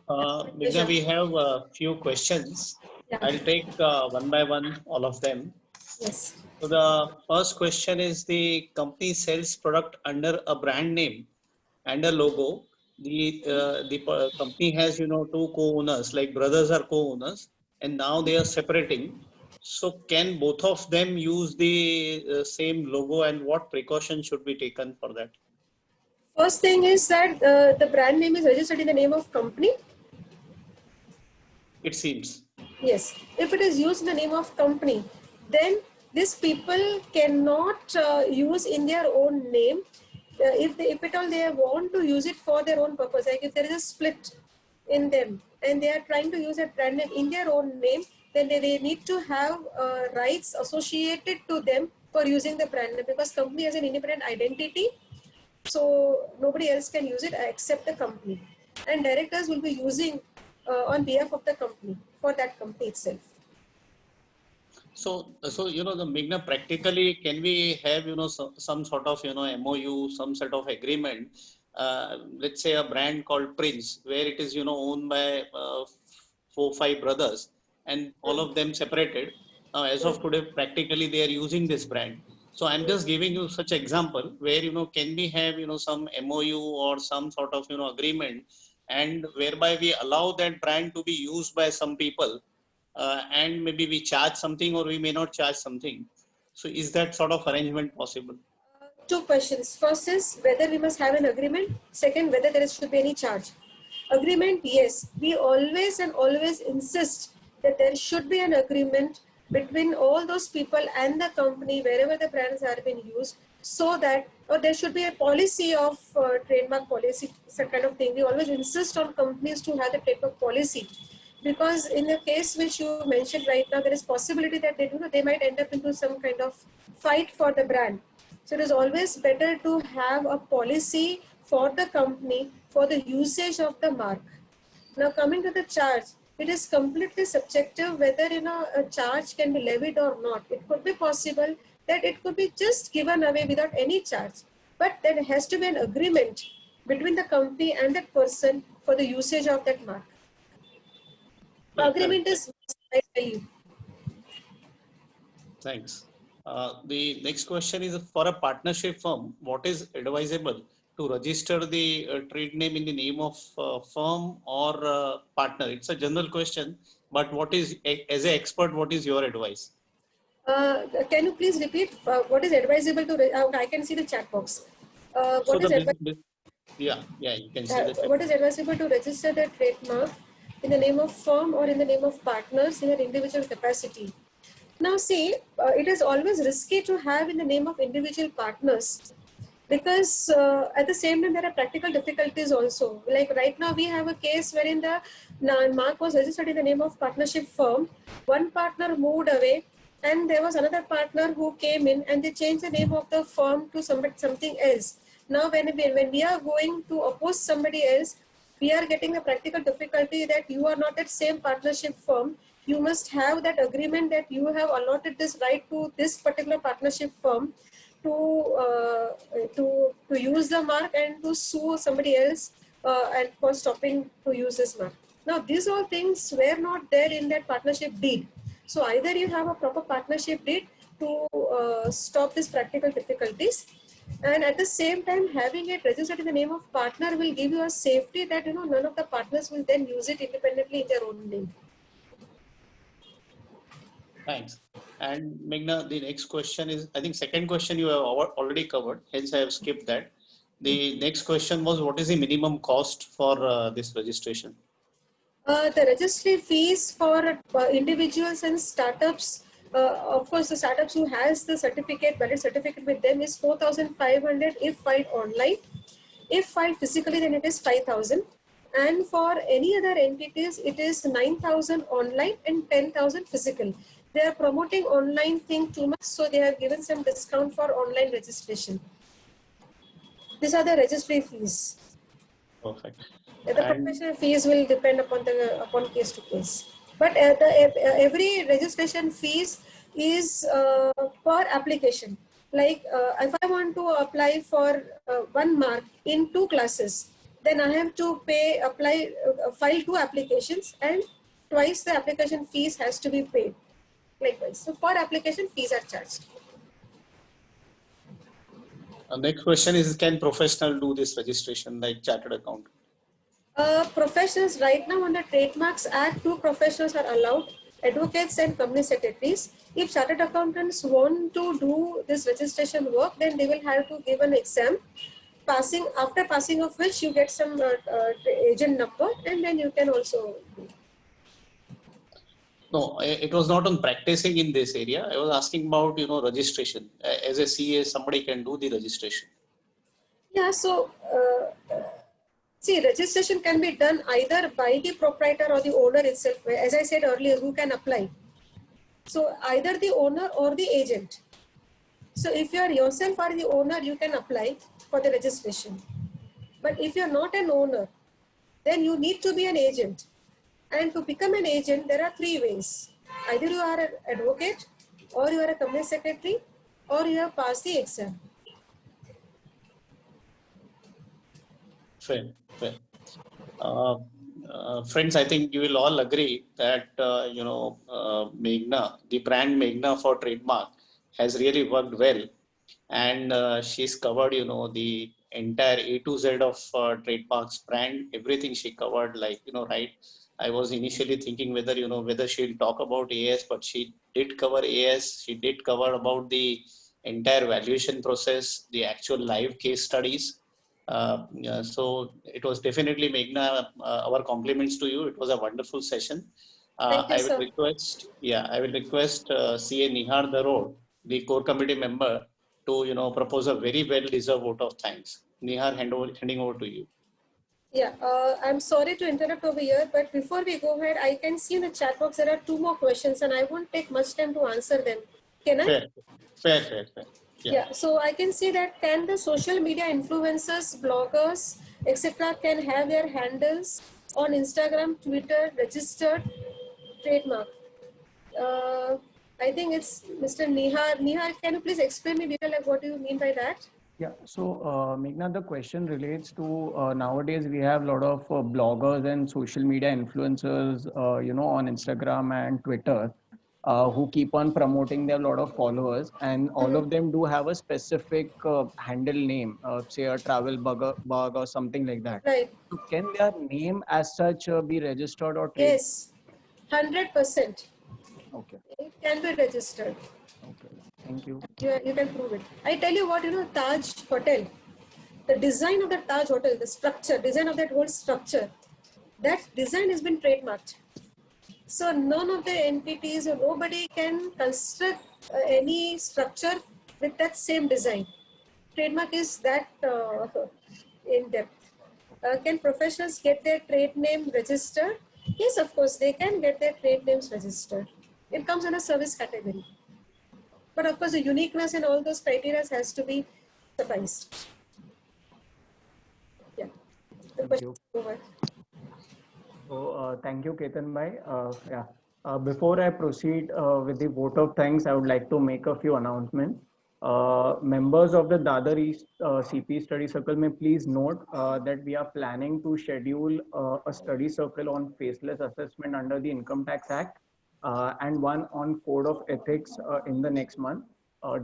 [SPEAKER 2] Meghna, we have a few questions.
[SPEAKER 5] Yeah.
[SPEAKER 2] I'll take one by one all of them.
[SPEAKER 5] Yes.
[SPEAKER 2] So the first question is, the company sells product under a brand name and a logo. The company has two co-owners, like brothers are co-owners, and now they are separating. So can both of them use the same logo, and what precaution should be taken for that?
[SPEAKER 5] First thing is that the brand name is registered in the name of company.
[SPEAKER 2] It seems.
[SPEAKER 5] Yes. If it is used in the name of company, then these people cannot use in their own name. If at all they want to use it for their own purpose, like if there is a split in them and they are trying to use a brand name in their own name, then they need to have rights associated to them for using the brand name, because company has an independent identity. So nobody else can use it except the company, and directors will be using on behalf of the company for that company itself.
[SPEAKER 2] So the Meghna, practically, can we have some sort of MOU, some sort of agreement? Let's say a brand called Prince, where it is owned by 4, 5 brothers, and all of them separated. Now, as of today, practically they are using this brand. So I'm just giving you such example where can we have some MOU or some sort of agreement, and whereby we allow that brand to be used by some people, and maybe we charge something or we may not charge something. So is that sort of arrangement possible?
[SPEAKER 5] Two questions. First is whether we must have an agreement. Second, whether there should be any charge. Agreement, yes. We always and always insist that there should be an agreement between all those people and the company wherever the brands are being used, so that, or there should be a policy of trademark policy, some kind of thing. We always insist on companies to have the trademark policy, because in the case which you mentioned right now, there is possibility that they might end up into some kind of fight for the brand. So it is always better to have a policy for the company for the usage of the mark. Now coming to the charge, it is completely subjective whether a charge can be levied or not. It could be possible that it could be just given away without any charge, but there has to be an agreement between the company and that person for the usage of that mark. Agreement is value.
[SPEAKER 2] Thanks. The next question is, for a partnership firm, what is advisable to register the trade name in the name of firm or partner? It's a general question, but what is, as an expert, what is your advice?
[SPEAKER 5] Can you please repeat what is advisable to? I can see the chat box. What
[SPEAKER 2] You can see that.
[SPEAKER 5] What is advisable to register the trademark in the name of firm or in the name of partners in an individual capacity? Now see, it is always risky to have in the name of individual partners, because at the same time there are practical difficulties also. Like right now we have a case wherein the mark was registered in the name of partnership firm. One partner moved away and there was another partner who came in and they changed the name of the firm to something else. Now when we are going to oppose somebody else, we are getting the practical difficulty that you are not at same partnership firm. You must have that agreement that you have allotted this right to this particular partnership firm to use the mark and to sue somebody else and for stopping to use this mark. Now these all things were not there in that partnership deed. So either you have a proper partnership deed to stop these practical difficulties, and at the same time having it registered in the name of partner will give you a safety that none of the partners will then use it independently in their own name.
[SPEAKER 2] Thanks. And Meghna, the next question is, I think second question you have already covered, hence I have skipped that. The next question was, what is the minimum cost for this registration?
[SPEAKER 5] The registry fees for individuals and startups, of course, the startups who has the certificate, valid certificate with them is 4,500 if filed online. If filed physically, then it is 5,000. And for any other entities, it is 9,000 online and 10,000 physical. They are promoting online thing too much, so they have given some discount for online registration. These are the registry fees.
[SPEAKER 2] Perfect.
[SPEAKER 5] The professional fees will depend upon case to case. But every registration fees is per application. Like if I want to apply for one mark in 2 classes, then I have to file 2 applications, and twice the application fees has to be paid. Likewise, so per application fees are charged.
[SPEAKER 2] Next question is, can professional do this registration like chartered accountant?
[SPEAKER 5] Professionals right now under Trademarks Act, 2 professionals are allowed, advocates and company secretaries. If chartered accountants want to do this registration work, then they will have to give an exam. After passing of which you get some agent number, and then you can also do.
[SPEAKER 2] No, it was not on practicing in this area. I was asking about, registration. As a CA, somebody can do the registration.
[SPEAKER 5] Yeah, so see, registration can be done either by the proprietor or the owner itself. As I said earlier, who can apply? So either the owner or the agent. So if you are yourself or the owner, you can apply for the registration. But if you are not an owner, then you need to be an agent. And to become an agent, there are 3 ways. Either you are an advocate, or you are a company secretary, or you have passed the exam.
[SPEAKER 2] Fair, fair. Friends, I think you will all agree that Meghna, the brand Meghna for trademark, has really worked well, and she's covered the entire A to Z of trademarks brand, everything she covered, like right. I was initially thinking whether she'll talk about AS, but she did cover AS. She did cover about the entire valuation process, the actual live case studies. Yeah, so it was definitely Meghna, our compliments to you. It was a wonderful session.
[SPEAKER 5] Thank you,
[SPEAKER 2] I will
[SPEAKER 5] sir.
[SPEAKER 2] request, CA Nihar Darod, the core committee member, to propose a very well-deserved vote of thanks. Nihar, handing over to you.
[SPEAKER 5] Yeah, I'm sorry to interrupt over here, but before we go ahead, I can see in the chat box there are 2 more questions, and I won't take much time to answer them. Can I?
[SPEAKER 2] Fair.
[SPEAKER 5] Yeah. So I can see that can the social media influencers, bloggers, etc. can have their handles on Instagram, Twitter registered trademark? I think it's Mr. Nihar. Nihar, can you please explain me detail like what do you mean by that?
[SPEAKER 1] Yeah, so Meghna, the question relates to nowadays we have a lot of bloggers and social media influencers, on Instagram and Twitter, who keep on promoting their lot of followers, and all of them do have a specific handle name, say a travel bug or something like that.
[SPEAKER 5] Right.
[SPEAKER 1] So can their name as such be registered or trade?
[SPEAKER 5] Yes, 100%.
[SPEAKER 1] Okay.
[SPEAKER 5] It can be registered.
[SPEAKER 1] Okay. Thank you.
[SPEAKER 5] You can prove it. I tell you what, Taj Hotel, the design of the Taj Hotel, the structure, design of that whole structure, that design has been trademarked. So none of the entities or nobody can construct any structure with that same design. Trademark is that in depth. Can professionals get their trade name registered? Yes, of course, they can get their trade names registered. It comes in a service category. But of course, the uniqueness and all those criteria has to be sufficed. Yeah.
[SPEAKER 1] Thank you.
[SPEAKER 5] Over.
[SPEAKER 1] So thank you, Ketan bhai. Yeah. Before I proceed with the vote of thanks, I would like to make a few announcements. Members of the Dadar East CP Study Circle may please note that we are planning to schedule a study circle on faceless assessment under the Income Tax Act and one on Code of Ethics in the next month.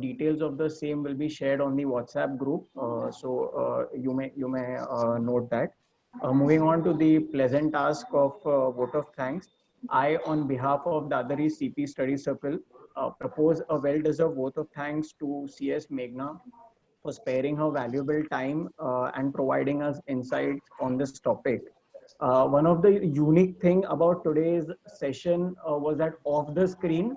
[SPEAKER 1] Details of the same will be shared on the WhatsApp group, so you may note that. Moving on to the pleasant task of vote of thanks, I, on behalf of Dadari CP Study Circle, propose a well-deserved vote of thanks to CS Meghna for sparing her valuable time and providing us insights on this topic. One of the unique thing about today's session was that off the screen,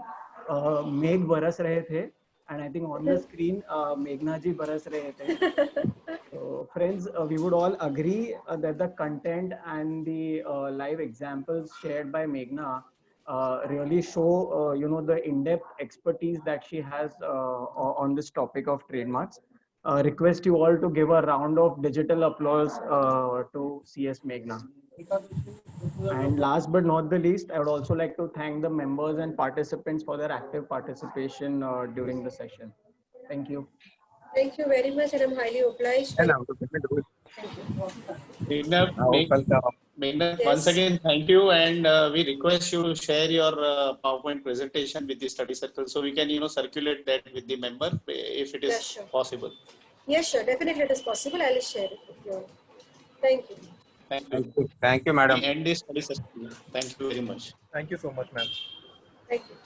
[SPEAKER 1] Megh baras rahe the, and I think on the screen, Meghna ji baras rahe the. So friends, we would all agree that the content and the live examples shared by Meghna really show, the in-depth expertise that she has on this topic of trademarks. Request you all to give a round of digital applause to CS Meghna. And last but not the least, I would also like to thank the members and participants for their active participation during the session. Thank you.
[SPEAKER 5] Thank you very much, and I'm highly obliged. Thank you.
[SPEAKER 2] Meghna,
[SPEAKER 5] Yes.
[SPEAKER 2] once again, thank you, and we request you to share your PowerPoint presentation with the study circle, so we can, circulate that with the member if it is
[SPEAKER 5] Yes, sure.
[SPEAKER 2] possible.
[SPEAKER 5] Yes, sure. Definitely it is possible. I will share it with you. Thank you.
[SPEAKER 7] Thank you, madam.
[SPEAKER 2] We end this study session. Thank you very much.
[SPEAKER 6] Thank you so much, ma'am.
[SPEAKER 5] Thank you.